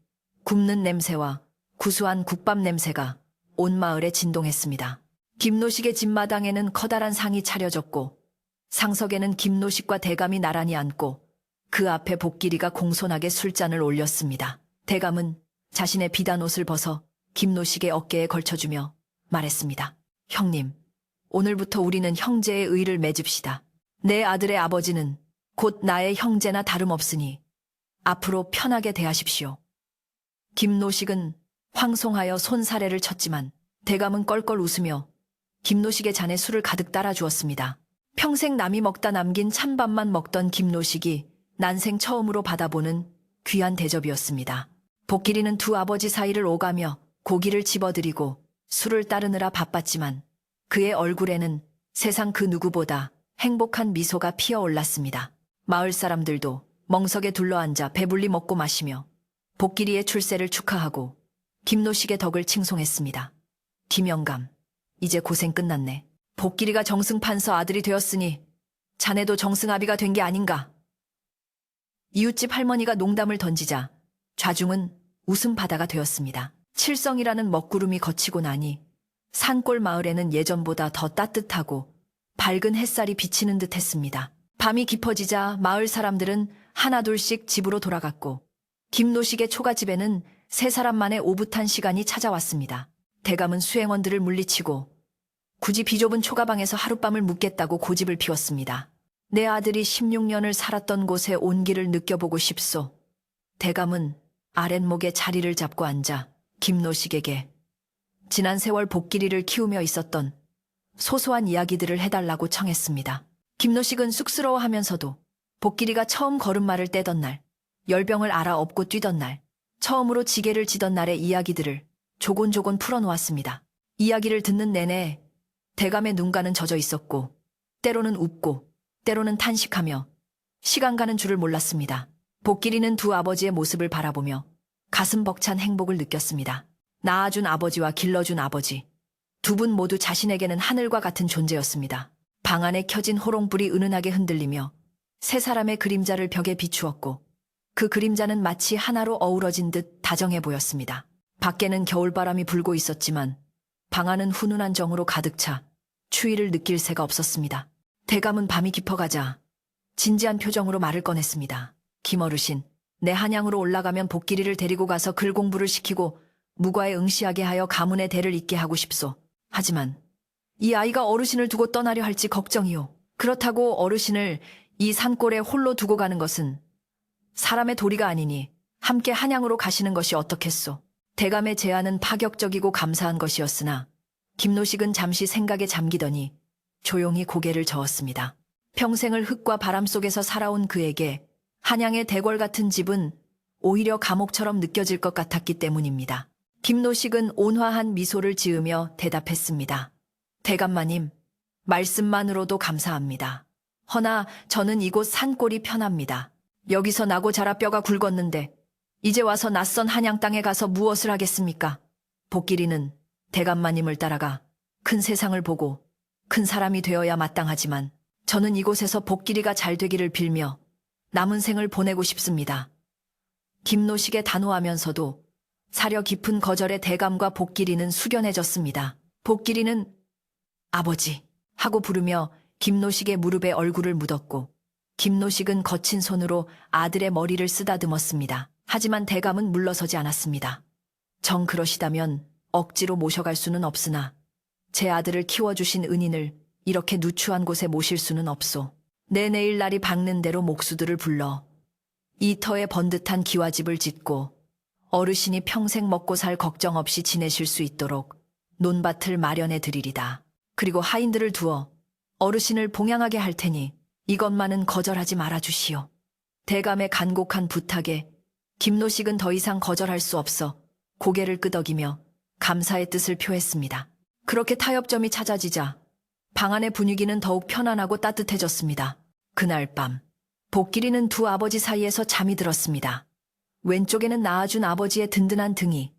A: 굽는 냄새와 구수한 국밥 냄새가 온 마을에 진동했습니다. 김노식의 집마당에는 커다란 상이 차려졌고 상석에는 김노식과 대감이 나란히 앉고 그 앞에 복길이가 공손하게 술잔을 올렸습니다. 대감은 자신의 비단 옷을 벗어 김노식의 어깨에 걸쳐주며 말했습니다. 형님, 오늘부터 우리는 형제의 의를 맺읍시다. 내 아들의 아버지는 곧 나의 형제나 다름없으니 앞으로 편하게 대하십시오. 김노식은 황송하여 손사래를 쳤지만 대감은 껄껄 웃으며 김노식의 잔에 술을 가득 따라주었습니다. 평생 남이 먹다 남긴 찬밥만 먹던 김노식이 난생 처음으로 받아보는 귀한 대접이었습니다. 복길이는 두 아버지 사이를 오가며 고기를 집어들이고 술을 따르느라 바빴지만 그의 얼굴에는 세상 그 누구보다 행복한 미소가 피어올랐습니다. 마을 사람들도 멍석에 둘러앉아 배불리 먹고 마시며 복길이의 출세를 축하하고 김노식의 덕을 칭송했습니다. 김영감, 이제 고생 끝났네. 복길이가 정승판서 아들이 되었으니 자네도 정승아비가 된 게 아닌가. 이웃집 할머니가 농담을 던지자 좌중은 웃음바다가 되었습니다. 칠성이라는 먹구름이 거치고 나니 산골 마을에는 예전보다 더 따뜻하고 밝은 햇살이 비치는 듯 했습니다. 밤이 깊어지자 마을 사람들은 하나둘씩 집으로 돌아갔고 김노식의 초가집에는 세 사람만의 오붓한 시간이 찾아왔습니다. 대감은 수행원들을 물리치고 굳이 비좁은 초가방에서 하룻밤을 묵겠다고 고집을 피웠습니다. 내 아들이 16년을 살았던 곳에 온기를 느껴보고 싶소. 대감은 아랫목에 자리를 잡고 앉아 김노식에게 지난 세월 복길이를 키우며 있었던 소소한 이야기들을 해달라고 청했습니다. 김노식은 쑥스러워하면서도 복길이가 처음 걸음마를 떼던 날, 열병을 알아 업고 뛰던 날, 처음으로 지게를 지던 날의 이야기들을 조곤조곤 풀어놓았습니다. 이야기를 듣는 내내 대감의 눈가는 젖어 있었고 때로는 웃고 때로는 탄식하며 시간 가는 줄을 몰랐습니다. 복길이는 두 아버지의 모습을 바라보며 가슴 벅찬 행복을 느꼈습니다. 낳아준 아버지와 길러준 아버지, 두 분 모두 자신에게는 하늘과 같은 존재였습니다. 방 안에 켜진 호롱불이 은은하게 흔들리며 세 사람의 그림자를 벽에 비추었고 그 그림자는 마치 하나로 어우러진 듯 다정해 보였습니다. 밖에는 겨울바람이 불고 있었지만 방 안은 훈훈한 정으로 가득 차 추위를 느낄 새가 없었습니다. 대감은 밤이 깊어가자 진지한 표정으로 말을 꺼냈습니다. 김어르신, 내 한양으로 올라가면 복길이를 데리고 가서 글 공부를 시키고 무과에 응시하게 하여 가문의 대를 잇게 하고 싶소. 하지만 이 아이가 어르신을 두고 떠나려 할지 걱정이요. 그렇다고 어르신을 이 산골에 홀로 두고 가는 것은 사람의 도리가 아니니 함께 한양으로 가시는 것이 어떻겠소. 대감의 제안은 파격적이고 감사한 것이었으나 김노식은 잠시 생각에 잠기더니 조용히 고개를 저었습니다. 평생을 흙과 바람 속에서 살아온 그에게 한양의 대궐 같은 집은 오히려 감옥처럼 느껴질 것 같았기 때문입니다. 김노식은 온화한 미소를 지으며 대답했습니다. 대감마님, 말씀만으로도 감사합니다. 허나 저는 이곳 산골이 편합니다. 여기서 나고 자라 뼈가 굵었는데 이제 와서 낯선 한양 땅에 가서 무엇을 하겠습니까? 복길이는 대감마님을 따라가 큰 세상을 보고 큰 사람이 되어야 마땅하지만 저는 이곳에서 복길이가 잘 되기를 빌며 남은 생을 보내고 싶습니다. 김노식의 단호하면서도 사려 깊은 거절에 대감과 복길이는 숙연해졌습니다. 복길이는 아버지 하고 부르며 김노식의 무릎에 얼굴을 묻었고 김노식은 거친 손으로 아들의 머리를 쓰다듬었습니다. 하지만 대감은 물러서지 않았습니다. 정 그러시다면 억지로 모셔갈 수는 없으나 제 아들을 키워주신 은인을 이렇게 누추한 곳에 모실 수는 없소. 내 내일 날이 밝는 대로 목수들을 불러 이 터에 번듯한 기와집을 짓고 어르신이 평생 먹고 살 걱정 없이 지내실 수 있도록 논밭을 마련해 드리리다. 그리고 하인들을 두어 어르신을 봉양하게 할 테니 이것만은 거절하지 말아 주시오. 대감의 간곡한 부탁에 김노식은 더 이상 거절할 수 없어 고개를 끄덕이며 감사의 뜻을 표했습니다. 그렇게 타협점이 찾아지자 방 안의 분위기는 더욱 편안하고 따뜻해졌습니다. 그날 밤 복길이는 두 아버지 사이에서 잠이 들었습니다. 왼쪽에는 낳아준 아버지의 든든한 등이,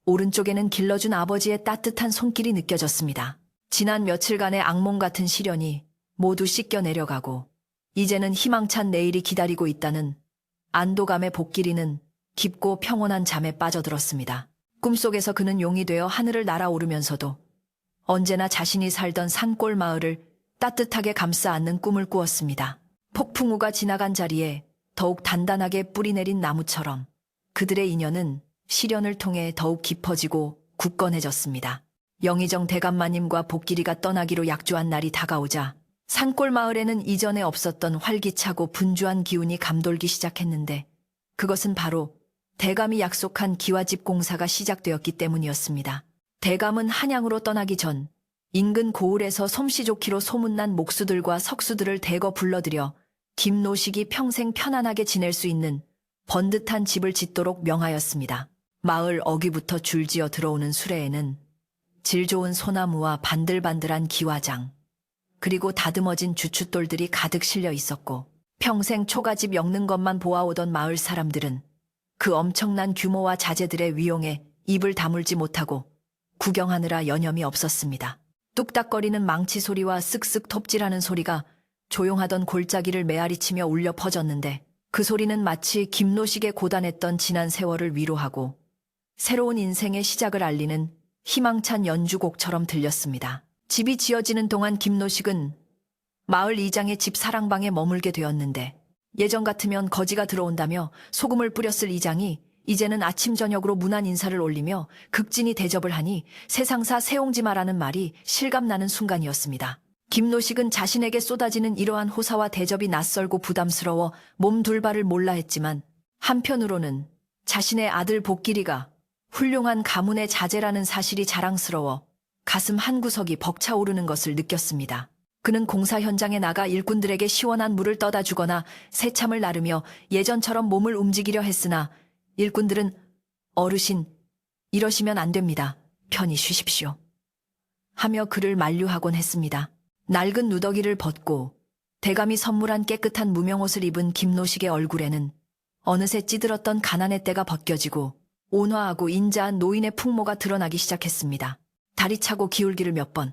A: 오른쪽에는 길러준 아버지의 따뜻한 손길이 느껴졌습니다. 지난 며칠간의 악몽 같은 시련이 모두 씻겨 내려가고 이제는 희망찬 내일이 기다리고 있다는 안도감에 복길이는 깊고 평온한 잠에 빠져들었습니다. 꿈속에서 그는 용이 되어 하늘을 날아오르면서도 언제나 자신이 살던 산골 마을을 따뜻하게 감싸 안는 꿈을 꾸었습니다. 폭풍우가 지나간 자리에 더욱 단단하게 뿌리내린 나무처럼 그들의 인연은 시련을 통해 더욱 깊어지고 굳건해졌습니다. 영의정 대감마님과 복길이가 떠나기로 약조한 날이 다가오자 산골 마을에는 이전에 없었던 활기차고 분주한 기운이 감돌기 시작했는데 그것은 바로 대감이 약속한 기와집 공사가 시작되었기 때문이었습니다. 대감은 한양으로 떠나기 전 인근 고을에서 솜씨 좋기로 소문난 목수들과 석수들을 대거 불러들여 김노식이 평생 편안하게 지낼 수 있는 번듯한 집을 짓도록 명하였습니다. 마을 어귀부터 줄지어 들어오는 수레에는 질 좋은 소나무와 반들반들한 기와장, 그리고 다듬어진 주춧돌들이 가득 실려 있었고 평생 초가집 엮는 것만 보아오던 마을 사람들은 그 엄청난 규모와 자재들의 위용에 입을 다물지 못하고 구경하느라 여념이 없었습니다. 뚝딱거리는 망치 소리와 쓱쓱 톱질하는 소리가 조용하던 골짜기를 메아리치며 울려 퍼졌는데 그 소리는 마치 김노식의 고단했던 지난 세월을 위로하고 새로운 인생의 시작을 알리는 희망찬 연주곡처럼 들렸습니다. 집이 지어지는 동안 김노식은 마을 이장의 집 사랑방에 머물게 되었는데 예전 같으면 거지가 들어온다며 소금을 뿌렸을 이장이 이제는 아침 저녁으로 문안 인사를 올리며 극진히 대접을 하니 세상사 세옹지마라는 말이 실감나는 순간이었습니다. 김노식은 자신에게 쏟아지는 이러한 호사와 대접이 낯설고 부담스러워 몸 둘 바를 몰라 했지만 한편으로는 자신의 아들 복길이가 훌륭한 가문의 자제라는 사실이 자랑스러워 가슴 한구석이 벅차오르는 것을 느꼈습니다. 그는 공사 현장에 나가 일꾼들에게 시원한 물을 떠다 주거나 새참을 나르며 예전처럼 몸을 움직이려 했으나 일꾼들은 어르신, 이러시면 안 됩니다. 편히 쉬십시오. 하며 그를 만류하곤 했습니다. 낡은 누더기를 벗고 대감이 선물한 깨끗한 무명옷을 입은 김노식의 얼굴에는 어느새 찌들었던 가난의 때가 벗겨지고 온화하고 인자한 노인의 풍모가 드러나기 시작했습니다. 다리 차고 기울기를 몇 번,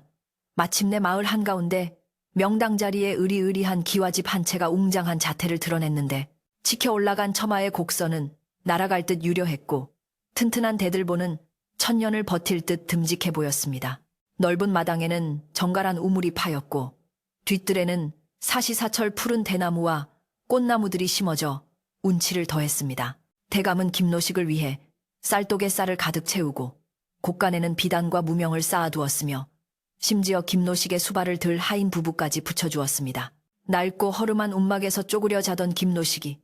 A: 마침내 마을 한가운데 명당 자리에 으리으리한 기와집 한 채가 웅장한 자태를 드러냈는데 치켜 올라간 처마의 곡선은 날아갈 듯 유려했고 튼튼한 대들보는 천년을 버틸 듯 듬직해 보였습니다. 넓은 마당에는 정갈한 우물이 파였고 뒷뜰에는 사시사철 푸른 대나무와 꽃나무들이 심어져 운치를 더했습니다. 대감은 김노식을 위해 쌀독에 쌀을 가득 채우고 곳간에는 비단과 무명을 쌓아두었으며 심지어 김노식의 수발을 들 하인 부부까지 붙여주었습니다. 낡고 허름한 움막에서 쪼그려 자던 김노식이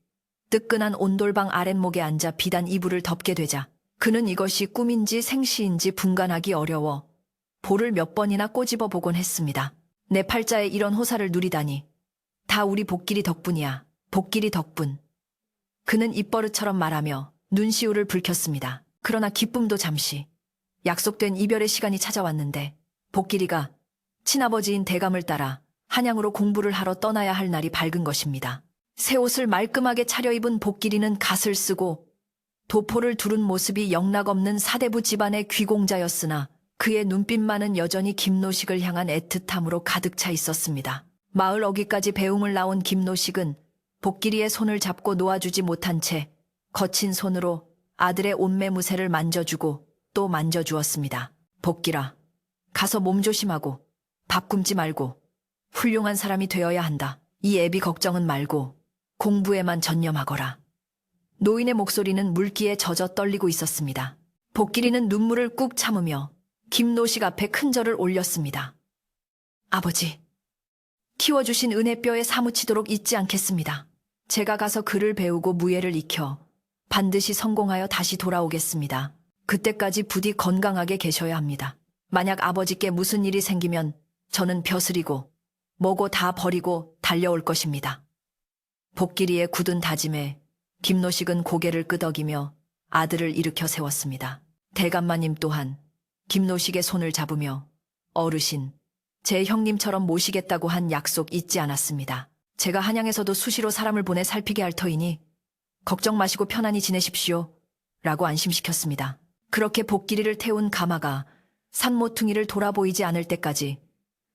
A: 뜨끈한 온돌방 아랫목에 앉아 비단 이불을 덮게 되자 그는 이것이 꿈인지 생시인지 분간하기 어려워 볼을 몇 번이나 꼬집어 보곤 했습니다. 내 팔자에 이런 호사를 누리다니 다 우리 복길이 덕분이야. 복길이 덕분. 그는 입버릇처럼 말하며 눈시울을 붉혔습니다. 그러나 기쁨도 잠시. 약속된 이별의 시간이 찾아왔는데 복길이가 친아버지인 대감을 따라 한양으로 공부를 하러 떠나야 할 날이 밝은 것입니다. 새 옷을 말끔하게 차려입은 복길이는 갓을 쓰고 도포를 두른 모습이 영락없는 사대부 집안의 귀공자였으나 그의 눈빛만은 여전히 김노식을 향한 애틋함으로 가득 차 있었습니다. 마을 어귀까지 배웅을 나온 김노식은 복길이의 손을 잡고 놓아주지 못한 채 거친 손으로 아들의 옷매무새를 만져주고 또 만져주었습니다. 복길아, 가서 몸 조심하고 밥 굶지 말고 훌륭한 사람이 되어야 한다. 이 애비 걱정은 말고 공부에만 전념하거라. 노인의 목소리는 물기에 젖어 떨리고 있었습니다. 복길이는 눈물을 꾹 참으며 김노식 앞에 큰 절을 올렸습니다. 아버지, 키워주신 은혜뼈에 사무치도록 잊지 않겠습니다. 제가 가서 글을 배우고 무예를 익혀 반드시 성공하여 다시 돌아오겠습니다. 그때까지 부디 건강하게 계셔야 합니다. 만약 아버지께 무슨 일이 생기면 저는 벼슬이고 뭐고 다 버리고 달려올 것입니다. 복길이의 굳은 다짐에 김노식은 고개를 끄덕이며 아들을 일으켜 세웠습니다. 대감마님 또한 김노식의 손을 잡으며 어르신, 제 형님처럼 모시겠다고 한 약속 잊지 않았습니다. 제가 한양에서도 수시로 사람을 보내 살피게 할 터이니 걱정 마시고 편안히 지내십시오. 라고 안심시켰습니다. 그렇게 복길이를 태운 가마가 산모퉁이를 돌아보이지 않을 때까지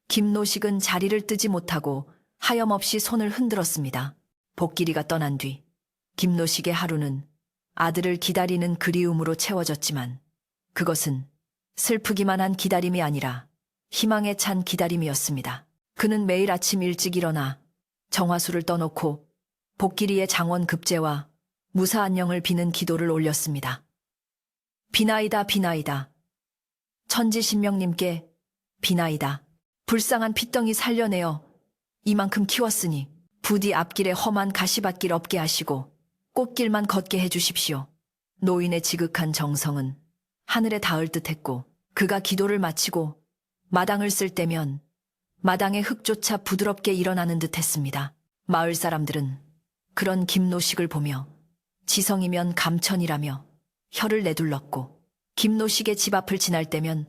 A: 김노식은 자리를 뜨지 못하고 하염없이 손을 흔들었습니다. 복길이가 떠난 뒤 김노식의 하루는 아들을 기다리는 그리움으로 채워졌지만 그것은 슬프기만 한 기다림이 아니라 희망에 찬 기다림이었습니다. 그는 매일 아침 일찍 일어나 정화수를 떠놓고 복길이의 장원 급제와 무사안녕을 비는 기도를 올렸습니다. 비나이다 비나이다. 천지신명님께 비나이다. 불쌍한 핏덩이 살려내어 이만큼 키웠으니 부디 앞길에 험한 가시밭길 없게 하시고 꽃길만 걷게 해주십시오. 노인의 지극한 정성은 하늘에 닿을 듯했고 그가 기도를 마치고 마당을 쓸 때면 마당의 흙조차 부드럽게 일어나는 듯했습니다. 마을 사람들은 그런 김노식을 보며 지성이면 감천이라며 혀를 내둘렀고 김노식의 집 앞을 지날 때면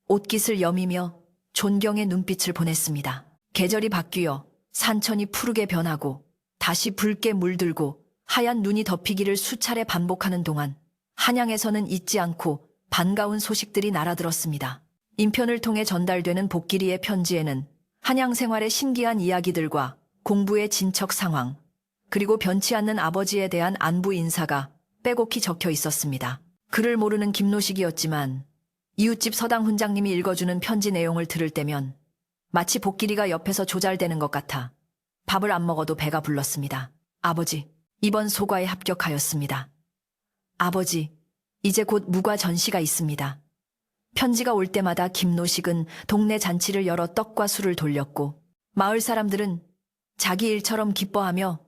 A: 옷깃을 여미며 존경의 눈빛을 보냈습니다. 계절이 바뀌어 산천이 푸르게 변하고 다시 붉게 물들고 하얀 눈이 덮이기를 수차례 반복하는 동안 한양에서는 잊지 않고 반가운 소식들이 날아들었습니다. 인편을 통해 전달되는 복길이의 편지에는 한양 생활의 신기한 이야기들과 공부의 진척 상황, 그리고 변치 않는 아버지에 대한 안부 인사가 빼곡히 적혀 있었습니다. 글을 모르는 김노식이었지만 이웃집 서당 훈장님이 읽어주는 편지 내용을 들을 때면 마치 복길이가 옆에서 조잘대는 것 같아 밥을 안 먹어도 배가 불렀습니다. 아버지, 이번 소과에 합격하였습니다. 아버지, 이제 곧 무과 전시가 있습니다. 편지가 올 때마다 김노식은 동네 잔치를 열어 떡과 술을 돌렸고 마을 사람들은 자기 일처럼 기뻐하며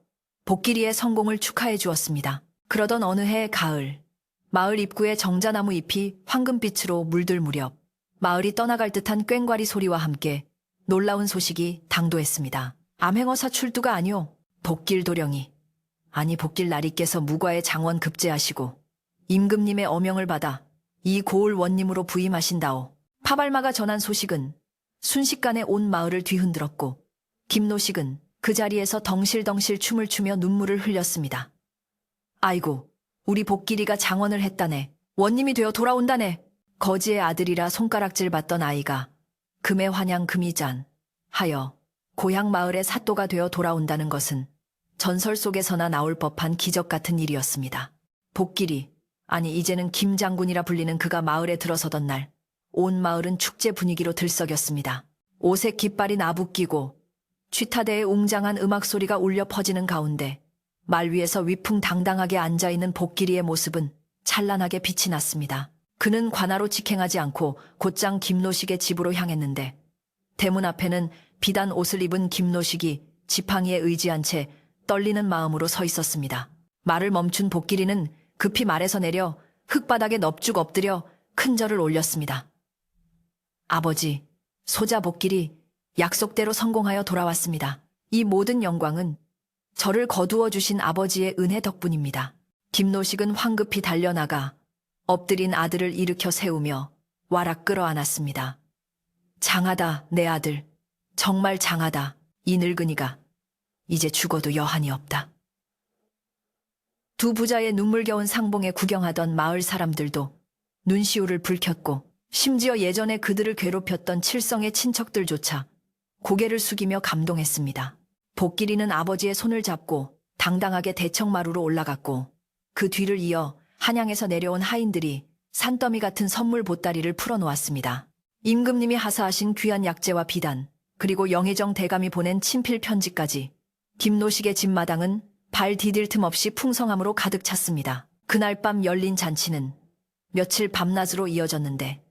A: 복길이의 성공을 축하해 주었습니다. 그러던 어느 해 가을, 마을 입구에 정자나무 잎이 황금빛으로 물들 무렵 마을이 떠나갈 듯한 꽹과리 소리와 함께 놀라운 소식이 당도했습니다. 암행어 사출두가 아니오. 복길 도령이, 아니 복길 나리께서 무과에 장원 급제하시고 임금님의 어명을 받아 이 고을 원님으로 부임하신다오. 파발마가 전한 소식은 순식간에 온 마을을 뒤흔들었고 김노식은 그 자리에서 덩실덩실 춤을 추며 눈물을 흘렸습니다. 아이고, 우리 복길이가 장원을 했다네. 원님이 되어 돌아온다네. 거지의 아들이라 손가락질 받던 아이가 금의 환양 금이잔 하여 고향 마을의 사또가 되어 돌아온다는 것은 전설 속에서나 나올 법한 기적 같은 일이었습니다. 복길이, 아니 이제는 김장군이라 불리는 그가 마을에 들어서던 날 온 마을은 축제 분위기로 들썩였습니다. 오색 깃발이 나부끼고 취타대의 웅장한 음악 소리가 울려 퍼지는 가운데 말 위에서 위풍당당하게 앉아있는 복길이의 모습은 찬란하게 빛이 났습니다. 그는 관하로 직행하지 않고 곧장 김노식의 집으로 향했는데 대문 앞에는 비단 옷을 입은 김노식이 지팡이에 의지한 채 떨리는 마음으로 서 있었습니다. 말을 멈춘 복길이는 급히 말에서 내려 흙바닥에 넙죽 엎드려 큰 절을 올렸습니다. 아버지, 소자 복길이 약속대로 성공하여 돌아왔습니다. 이 모든 영광은 저를 거두어 주신 아버지의 은혜 덕분입니다. 김노식은 황급히 달려나가 엎드린 아들을 일으켜 세우며 와락 끌어안았습니다. 장하다, 내 아들. 정말 장하다. 이 늙은이가 이제 죽어도 여한이 없다. 두 부자의 눈물겨운 상봉에 구경하던 마을 사람들도 눈시울을 붉혔고 심지어 예전에 그들을 괴롭혔던 칠성의 친척들조차 고개를 숙이며 감동했습니다. 복길이는 아버지의 손을 잡고 당당하게 대청마루로 올라갔고 그 뒤를 이어 한양에서 내려온 하인들이 산더미 같은 선물 보따리를 풀어놓았습니다. 임금님이 하사하신 귀한 약재와 비단, 그리고 영의정 대감이 보낸 친필 편지까지 김노식의 집마당은 발 디딜 틈 없이 풍성함으로 가득 찼습니다. 그날 밤 열린 잔치는 며칠 밤낮으로 이어졌는데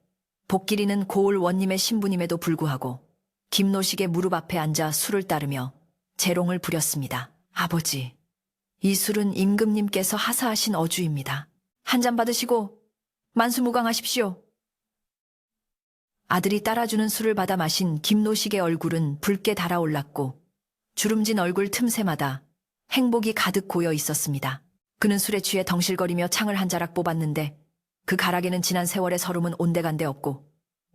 A: 복길이는 고을 원님의 신부님에도 불구하고 김노식의 무릎 앞에 앉아 술을 따르며 재롱을 부렸습니다. 아버지, 이 술은 임금님께서 하사하신 어주입니다. 한 잔 받으시고 만수무강하십시오. 아들이 따라주는 술을 받아 마신 김노식의 얼굴은 붉게 달아올랐고 주름진 얼굴 틈새마다 행복이 가득 고여 있었습니다. 그는 술에 취해 덩실거리며 창을 한 자락 뽑았는데 그 가락에는 지난 세월의 서름은 온데간데 없고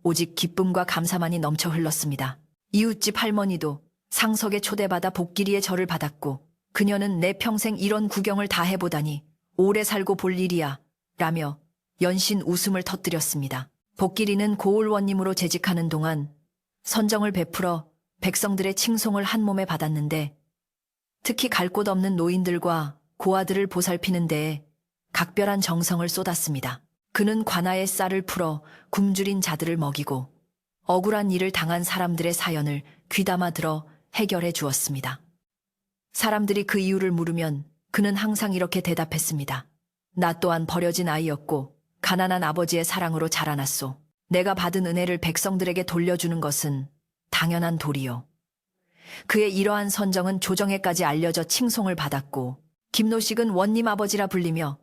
A: 오직 기쁨과 감사만이 넘쳐 흘렀습니다. 이웃집 할머니도 상석에 초대받아 복길이의 절을 받았고 그녀는 내 평생 이런 구경을 다 해보다니 오래 살고 볼 일이야 라며 연신 웃음을 터뜨렸습니다. 복길이는 고을원님으로 재직하는 동안 선정을 베풀어 백성들의 칭송을 한 몸에 받았는데 특히 갈 곳 없는 노인들과 고아들을 보살피는 데에 각별한 정성을 쏟았습니다. 그는 관아의 쌀을 풀어 굶주린 자들을 먹이고 억울한 일을 당한 사람들의 사연을 귀담아 들어 해결해 주었습니다. 사람들이 그 이유를 물으면 그는 항상 이렇게 대답했습니다. 나 또한 버려진 아이였고 가난한 아버지의 사랑으로 자라났소. 내가 받은 은혜를 백성들에게 돌려주는 것은 당연한 도리요. 그의 이러한 선정은 조정에까지 알려져 칭송을 받았고 김노식은 원님 아버지라 불리며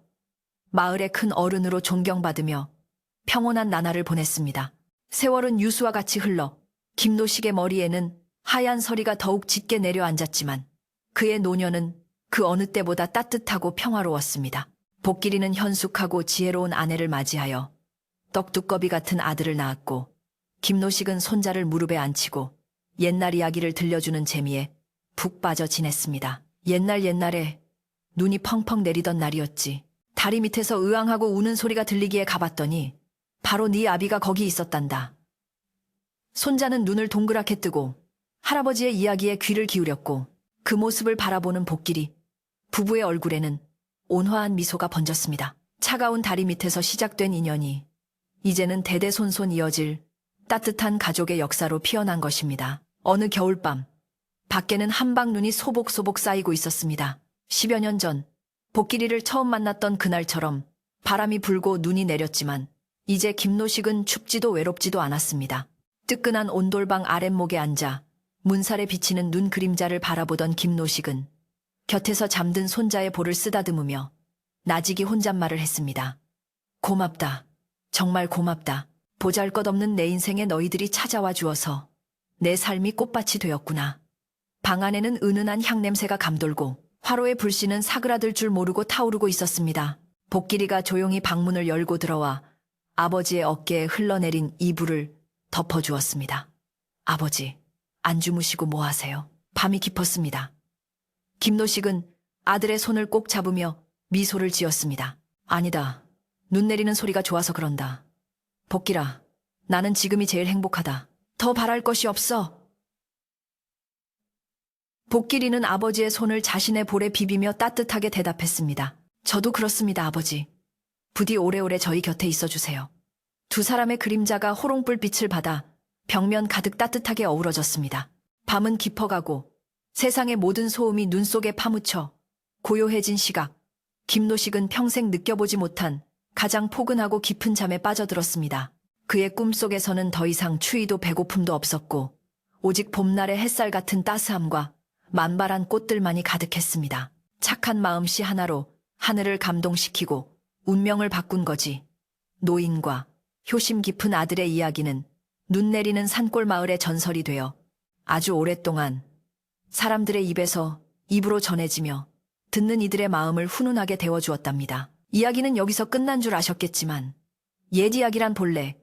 A: 마을의 큰 어른으로 존경받으며 평온한 나날을 보냈습니다. 세월은 유수와 같이 흘러 김노식의 머리에는 하얀 서리가 더욱 짙게 내려앉았지만 그의 노년은 그 어느 때보다 따뜻하고 평화로웠습니다. 복길이는 현숙하고 지혜로운 아내를 맞이하여 떡두꺼비 같은 아들을 낳았고 김노식은 손자를 무릎에 앉히고 옛날 이야기를 들려주는 재미에 푹 빠져 지냈습니다. 옛날에 눈이 펑펑 내리던 날이었지. 다리 밑에서 으앙하고 우는 소리가 들리기에 가봤더니 바로 네 아비가 거기 있었단다. 손자는 눈을 동그랗게 뜨고 할아버지의 이야기에 귀를 기울였고 그 모습을 바라보는 복길이 부부의 얼굴에는 온화한 미소가 번졌습니다. 차가운 다리 밑에서 시작된 인연이 이제는 대대손손 이어질 따뜻한 가족의 역사로 피어난 것입니다. 어느 겨울밤 밖에는 한방눈이 소복소복 쌓이고 있었습니다. 10여 년 전 복길이를 처음 만났던 그날처럼 바람이 불고 눈이 내렸지만 이제 김노식은 춥지도 외롭지도 않았습니다. 뜨끈한 온돌방 아랫목에 앉아 문살에 비치는 눈 그림자를 바라보던 김노식은 곁에서 잠든 손자의 볼을 쓰다듬으며 나직이 혼잣말을 했습니다. 고맙다. 정말 고맙다. 보잘것없는 내 인생에 너희들이 찾아와 주어서 내 삶이 꽃밭이 되었구나. 방 안에는 은은한 향냄새가 감돌고 화로의 불씨는 사그라들 줄 모르고 타오르고 있었습니다. 복길이가 조용히 방문을 열고 들어와 아버지의 어깨에 흘러내린 이불을 덮어주었습니다. 아버지, 안 주무시고 뭐 하세요? 밤이 깊었습니다. 김노식은 아들의 손을 꼭 잡으며 미소를 지었습니다. 아니다. 눈 내리는 소리가 좋아서 그런다. 복길아, 나는 지금이 제일 행복하다. 더 바랄 것이 없어. 복길이는 아버지의 손을 자신의 볼에 비비며 따뜻하게 대답했습니다. 저도 그렇습니다, 아버지. 부디 오래오래 저희 곁에 있어주세요. 두 사람의 그림자가 호롱불 빛을 받아 벽면 가득 따뜻하게 어우러졌습니다. 밤은 깊어가고 세상의 모든 소음이 눈 속에 파묻혀 고요해진 시각, 김노식은 평생 느껴보지 못한 가장 포근하고 깊은 잠에 빠져들었습니다. 그의 꿈속에서는 더 이상 추위도 배고픔도 없었고 오직 봄날의 햇살 같은 따스함과 만발한 꽃들만이 가득했습니다. 착한 마음씨 하나로 하늘을 감동시키고 운명을 바꾼 거지. 노인과 효심 깊은 아들의 이야기는 눈 내리는 산골 마을의 전설이 되어 아주 오랫동안 사람들의 입에서 입으로 전해지며 듣는 이들의 마음을 훈훈하게 데워주었답니다. 이야기는 여기서 끝난 줄 아셨겠지만 옛 이야기란 본래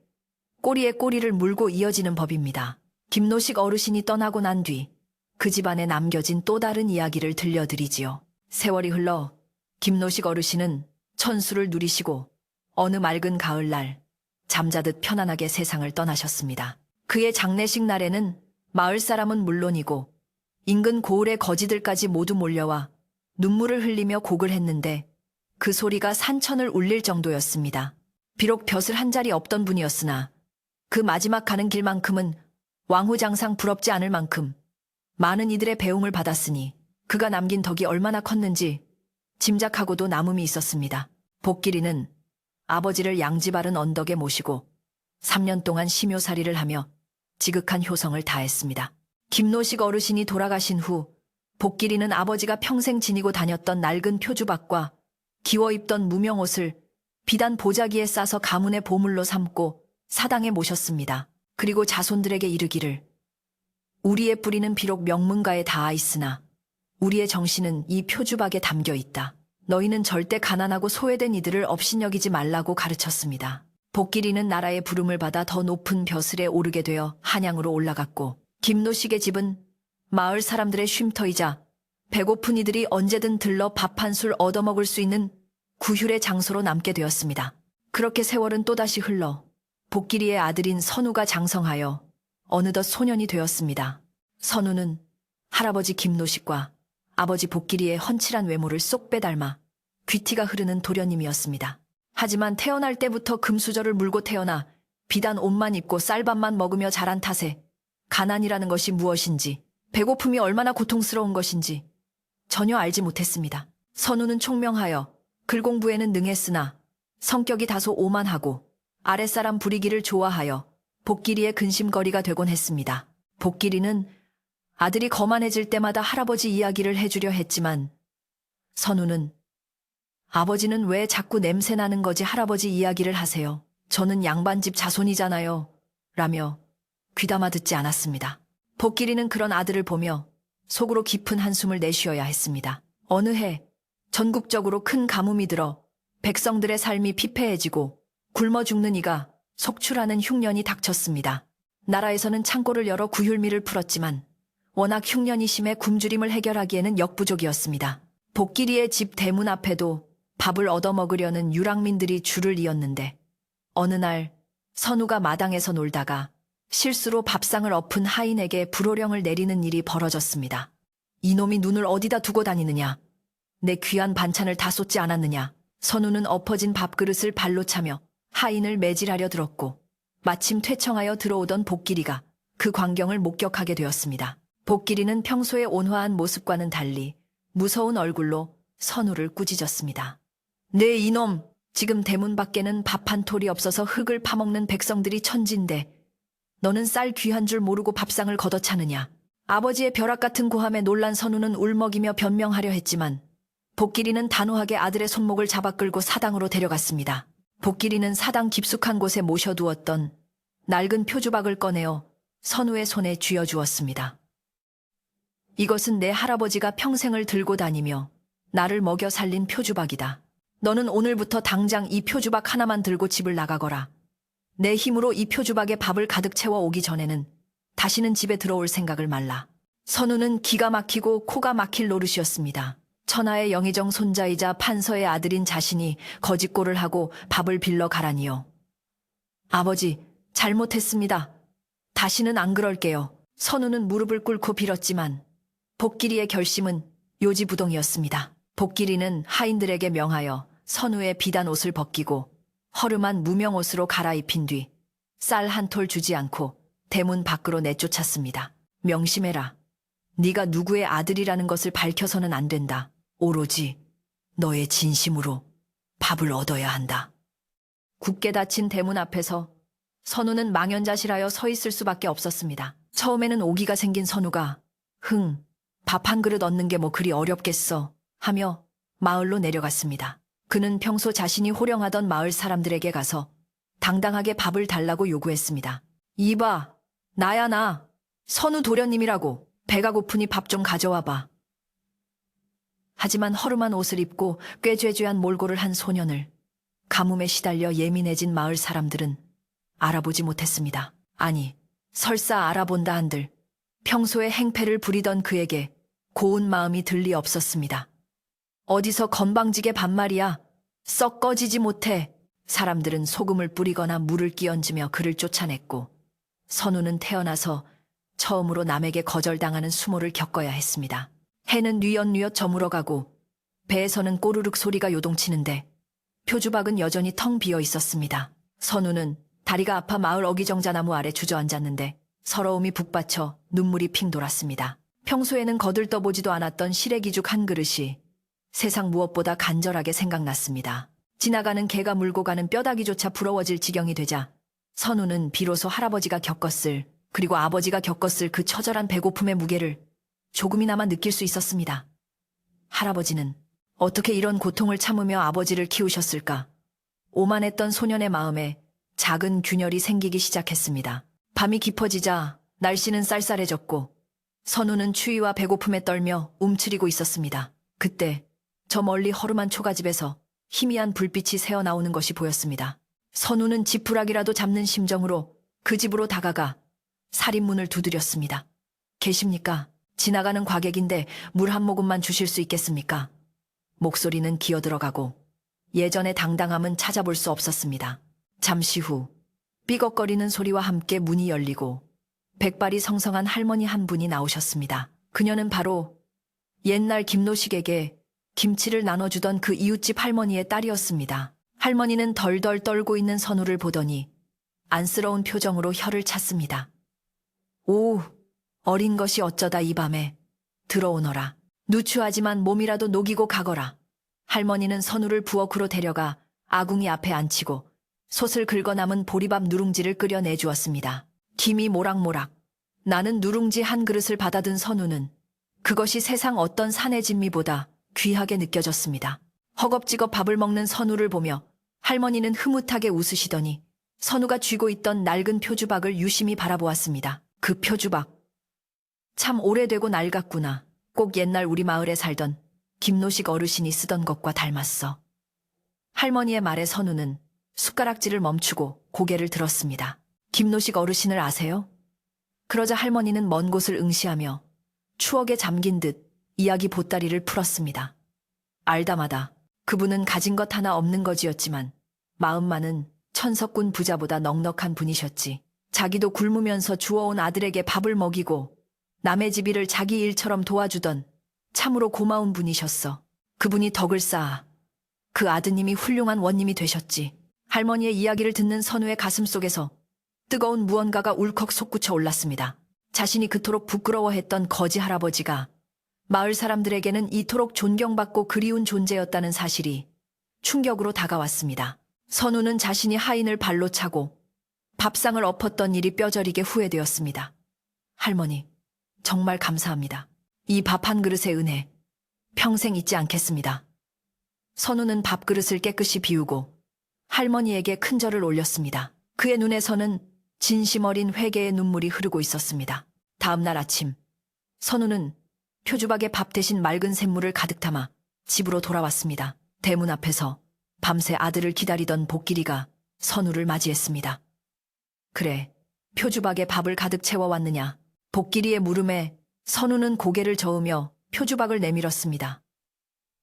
A: 꼬리에 꼬리를 물고 이어지는 법입니다. 김노식 어르신이 떠나고 난 뒤 그 집안에 남겨진 또 다른 이야기를 들려드리지요. 세월이 흘러 김노식 어르신은 천수를 누리시고 어느 맑은 가을날 잠자듯 편안하게 세상을 떠나셨습니다. 그의 장례식 날에는 마을 사람은 물론이고 인근 고을의 거지들까지 모두 몰려와 눈물을 흘리며 곡을 했는데 그 소리가 산천을 울릴 정도였습니다. 비록 벼슬 한 자리 없던 분이었으나 그 마지막 가는 길만큼은 왕후장상 부럽지 않을 만큼 많은 이들의 배웅을 받았으니 그가 남긴 덕이 얼마나 컸는지 짐작하고도 남음이 있었습니다. 복길이는 아버지를 양지 바른 언덕에 모시고 3년 동안 심요살이를 하며 지극한 효성을 다했습니다. 김노식 어르신이 돌아가신 후 복길이는 아버지가 평생 지니고 다녔던 낡은 표주박과 기워 입던 무명옷을 비단 보자기에 싸서 가문의 보물로 삼고 사당에 모셨습니다. 그리고 자손들에게 이르기를 우리의 뿌리는 비록 명문가에 닿아 있으나 우리의 정신은 이 표주박에 담겨 있다. 너희는 절대 가난하고 소외된 이들을 업신여기지 말라고 가르쳤습니다. 복길이는 나라의 부름을 받아 더 높은 벼슬에 오르게 되어 한양으로 올라갔고 김노식의 집은 마을 사람들의 쉼터이자 배고픈 이들이 언제든 들러 밥 한 술 얻어먹을 수 있는 구휼의 장소로 남게 되었습니다. 그렇게 세월은 또다시 흘러 복길이의 아들인 선우가 장성하여 어느덧 소년이 되었습니다. 선우는 할아버지 김노식과 아버지 복길이의 훤칠한 외모를 쏙 빼닮아 귀티가 흐르는 도련님이었습니다. 하지만 태어날 때부터 금수저를 물고 태어나 비단 옷만 입고 쌀밥만 먹으며 자란 탓에 가난이라는 것이 무엇인지, 배고픔이 얼마나 고통스러운 것인지 전혀 알지 못했습니다. 선우는 총명하여 글 공부에는 능했으나 성격이 다소 오만하고 아랫사람 부리기를 좋아하여 복길이의 근심거리가 되곤 했습니다. 복길이는 아들이 거만해질 때마다 할아버지 이야기를 해주려 했지만 선우는 아버지는 왜 자꾸 냄새나는 거지 할아버지 이야기를 하세요. 저는 양반집 자손이잖아요. 라며 귀담아 듣지 않았습니다. 복길이는 그런 아들을 보며 속으로 깊은 한숨을 내쉬어야 했습니다. 어느 해 전국적으로 큰 가뭄이 들어 백성들의 삶이 피폐해지고 굶어 죽는 이가 속출하는 흉년이 닥쳤습니다. 나라에서는 창고를 열어 구휼미를 풀었지만 워낙 흉년이 심해 굶주림을 해결하기에는 역부족이었습니다. 복길이의 집 대문 앞에도 밥을 얻어먹으려는 유랑민들이 줄을 이었는데 어느 날 선우가 마당에서 놀다가 실수로 밥상을 엎은 하인에게 불호령을 내리는 일이 벌어졌습니다. 이놈이 눈을 어디다 두고 다니느냐. 내 귀한 반찬을 다 쏟지 않았느냐. 선우는 엎어진 밥그릇을 발로 차며 하인을 매질하려 들었고 마침 퇴청하여 들어오던 복길이가 그 광경을 목격하게 되었습니다. 복길이는 평소의 온화한 모습과는 달리 무서운 얼굴로 선우를 꾸짖었습니다. 네 이놈, 지금 대문 밖에는 밥 한 톨이 없어서 흙을 파먹는 백성들이 천진데 너는 쌀 귀한 줄 모르고 밥상을 걷어차느냐. 아버지의 벼락 같은 고함에 놀란 선우는 울먹이며 변명하려 했지만 복길이는 단호하게 아들의 손목을 잡아 끌고 사당으로 데려갔습니다. 복길이는 사당 깊숙한 곳에 모셔두었던 낡은 표주박을 꺼내어 선우의 손에 쥐어주었습니다. 이것은 내 할아버지가 평생을 들고 다니며 나를 먹여 살린 표주박이다. 너는 오늘부터 당장 이 표주박 하나만 들고 집을 나가거라. 내 힘으로 이 표주박에 밥을 가득 채워 오기 전에는 다시는 집에 들어올 생각을 말라. 선우는 기가 막히고 코가 막힐 노릇이었습니다. 천하의 영의정 손자이자 판서의 아들인 자신이 거짓골을 하고 밥을 빌러 가라니요. 아버지, 잘못했습니다. 다시는 안 그럴게요. 선우는 무릎을 꿇고 빌었지만 복길이의 결심은 요지부동이었습니다. 복길이는 하인들에게 명하여 선우의 비단 옷을 벗기고 허름한 무명옷으로 갈아입힌 뒤 쌀 한 톨 주지 않고 대문 밖으로 내쫓았습니다. 명심해라. 네가 누구의 아들이라는 것을 밝혀서는 안 된다. 오로지 너의 진심으로 밥을 얻어야 한다. 굳게 닫힌 대문 앞에서 선우는 망연자실하여 서 있을 수밖에 없었습니다. 처음에는 오기가 생긴 선우가 밥 한 그릇 얻는 게 뭐 그리 어렵겠어 하며 마을로 내려갔습니다. 그는 평소 자신이 호령하던 마을 사람들에게 가서 당당하게 밥을 달라고 요구했습니다. 이봐, 나야 나. 선우 도련님이라고. 배가 고프니 밥 좀 가져와봐. 하지만 허름한 옷을 입고 꾀죄죄한 몰골을 한 소년을 가뭄에 시달려 예민해진 마을 사람들은 알아보지 못했습니다. 아니, 설사 알아본다 한들 평소에 행패를 부리던 그에게 고운 마음이 들리 없었습니다. 어디서 건방지게 반말이야. 썩 꺼지지 못해. 사람들은 소금을 뿌리거나 물을 끼얹으며 그를 쫓아냈고 선우는 태어나서 처음으로 남에게 거절당하는 수모를 겪어야 했습니다. 해는 뉘엿뉘엿 저물어가고 배에서는 꼬르륵 소리가 요동치는데 표주박은 여전히 텅 비어 있었습니다. 선우는 다리가 아파 마을 어기정자나무 아래 주저앉았는데 서러움이 북받쳐 눈물이 핑 돌았습니다. 평소에는 거들떠보지도 않았던 시래기죽 한 그릇이 세상 무엇보다 간절하게 생각났습니다. 지나가는 개가 물고 가는 뼈다귀조차 부러워질 지경이 되자 선우는 비로소 할아버지가 겪었을, 그리고 아버지가 겪었을 그 처절한 배고픔의 무게를 조금이나마 느낄 수 있었습니다. 할아버지는 어떻게 이런 고통을 참으며 아버지를 키우셨을까? 오만했던 소년의 마음에 작은 균열이 생기기 시작했습니다. 밤이 깊어지자 날씨는 쌀쌀해졌고 선우는 추위와 배고픔에 떨며 움츠리고 있었습니다. 그때 저 멀리 허름한 초가집에서 희미한 불빛이 새어나오는 것이 보였습니다. 선우는 지푸라기라도 잡는 심정으로 그 집으로 다가가 살인문을 두드렸습니다. 계십니까? 지나가는 과객인데 물 한 모금만 주실 수 있겠습니까? 목소리는 기어들어가고 예전의 당당함은 찾아볼 수 없었습니다. 잠시 후 삐걱거리는 소리와 함께 문이 열리고 백발이 성성한 할머니 한 분이 나오셨습니다. 그녀는 바로 옛날 김노식에게 김치를 나눠주던 그 이웃집 할머니의 딸이었습니다. 할머니는 덜덜 떨고 있는 선우를 보더니 안쓰러운 표정으로 혀를 찼습니다. 오, 어린 것이 어쩌다 이 밤에 들어오너라. 누추하지만 몸이라도 녹이고 가거라. 할머니는 선우를 부엌으로 데려가 아궁이 앞에 앉히고 솥을 긁어 남은 보리밥 누룽지를 끓여 내주었습니다. 김이 모락모락 나는 누룽지 한 그릇을 받아든 선우는 그것이 세상 어떤 산의 진미보다 귀하게 느껴졌습니다. 허겁지겁 밥을 먹는 선우를 보며 할머니는 흐뭇하게 웃으시더니 선우가 쥐고 있던 낡은 표주박을 유심히 바라보았습니다. 그 표주박. 참 오래되고 낡았구나. 꼭 옛날 우리 마을에 살던 김노식 어르신이 쓰던 것과 닮았어. 할머니의 말에 선우는 숟가락질을 멈추고 고개를 들었습니다. 김노식 어르신을 아세요? 그러자 할머니는 먼 곳을 응시하며 추억에 잠긴 듯 이야기 보따리를 풀었습니다. 알다마다 그분은 가진 것 하나 없는 거지였지만 마음만은 천석군 부자보다 넉넉한 분이셨지. 자기도 굶으면서 주워온 아들에게 밥을 먹이고 남의 집 일을 자기 일처럼 도와주던 참으로 고마운 분이셨어. 그분이 덕을 쌓아 그 아드님이 훌륭한 원님이 되셨지. 할머니의 이야기를 듣는 선우의 가슴 속에서 뜨거운 무언가가 울컥 솟구쳐 올랐습니다. 자신이 그토록 부끄러워했던 거지 할아버지가 마을 사람들에게는 이토록 존경받고 그리운 존재였다는 사실이 충격으로 다가왔습니다. 선우는 자신이 하인을 발로 차고 밥상을 엎었던 일이 뼈저리게 후회되었습니다. 할머니, 정말 감사합니다. 이 밥 한 그릇의 은혜, 평생 잊지 않겠습니다. 선우는 밥그릇을 깨끗이 비우고 할머니에게 큰 절을 올렸습니다. 그의 눈에서는 진심 어린 회개의 눈물이 흐르고 있었습니다. 다음 날 아침, 선우는 표주박에 밥 대신 맑은 샘물을 가득 담아 집으로 돌아왔습니다. 대문 앞에서 밤새 아들을 기다리던 복길이가 선우를 맞이했습니다. 그래, 표주박에 밥을 가득 채워왔느냐? 복길이의 물음에 선우는 고개를 저으며 표주박을 내밀었습니다.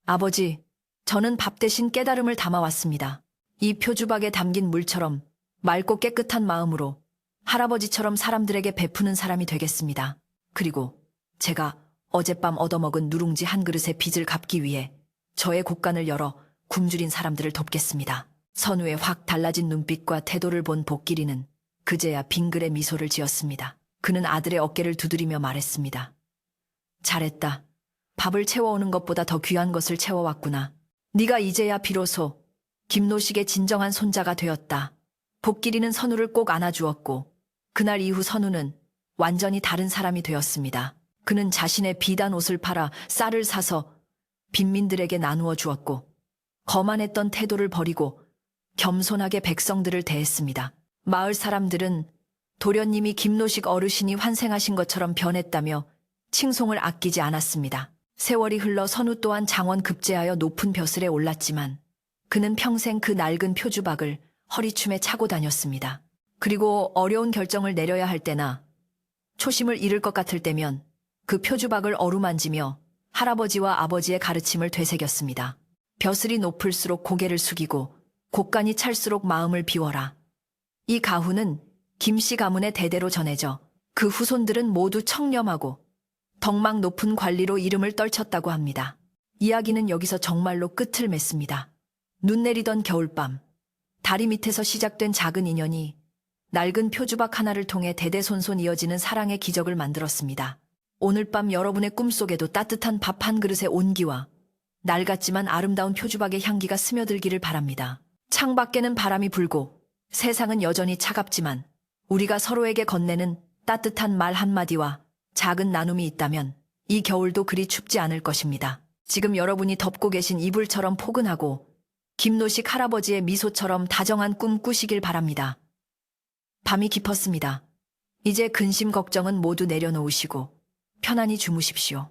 A: 아버지, 저는 밥 대신 깨달음을 담아왔습니다. 이 표주박에 담긴 물처럼 맑고 깨끗한 마음으로 할아버지처럼 사람들에게 베푸는 사람이 되겠습니다. 그리고 제가 어젯밤 얻어먹은 누룽지 한 그릇의 빚을 갚기 위해 저의 곳간을 열어 굶주린 사람들을 돕겠습니다. 선우의 확 달라진 눈빛과 태도를 본 복길이는 그제야 빙글의 미소를 지었습니다. 그는 아들의 어깨를 두드리며 말했습니다. 잘했다. 밥을 채워오는 것보다 더 귀한 것을 채워왔구나. 네가 이제야 비로소 김노식의 진정한 손자가 되었다. 복길이는 선우를 꼭 안아주었고 그날 이후 선우는 완전히 다른 사람이 되었습니다. 그는 자신의 비단 옷을 팔아 쌀을 사서 빈민들에게 나누어 주었고 거만했던 태도를 버리고 겸손하게 백성들을 대했습니다. 마을 사람들은 도련님이 김노식 어르신이 환생하신 것처럼 변했다며 칭송을 아끼지 않았습니다. 세월이 흘러 선우 또한 장원 급제하여 높은 벼슬에 올랐지만 그는 평생 그 낡은 표주박을 허리춤에 차고 다녔습니다. 그리고 어려운 결정을 내려야 할 때나 초심을 잃을 것 같을 때면 그 표주박을 어루만지며 할아버지와 아버지의 가르침을 되새겼습니다. 벼슬이 높을수록 고개를 숙이고 곡간이 찰수록 마음을 비워라. 이 가훈은 김씨 가문의 대대로 전해져 그 후손들은 모두 청렴하고 덕망 높은 관리로 이름을 떨쳤다고 합니다. 이야기는 여기서 정말로 끝을 맺습니다. 눈 내리던 겨울밤, 다리 밑에서 시작된 작은 인연이 낡은 표주박 하나를 통해 대대손손 이어지는 사랑의 기적을 만들었습니다. 오늘 밤 여러분의 꿈속에도 따뜻한 밥 한 그릇의 온기와 낡았지만 아름다운 표주박의 향기가 스며들기를 바랍니다. 창밖에는 바람이 불고 세상은 여전히 차갑지만 우리가 서로에게 건네는 따뜻한 말 한마디와 작은 나눔이 있다면 이 겨울도 그리 춥지 않을 것입니다. 지금 여러분이 덮고 계신 이불처럼 포근하고 김노식 할아버지의 미소처럼 다정한 꿈 꾸시길 바랍니다. 밤이 깊었습니다. 이제 근심 걱정은 모두 내려놓으시고 편안히 주무십시오.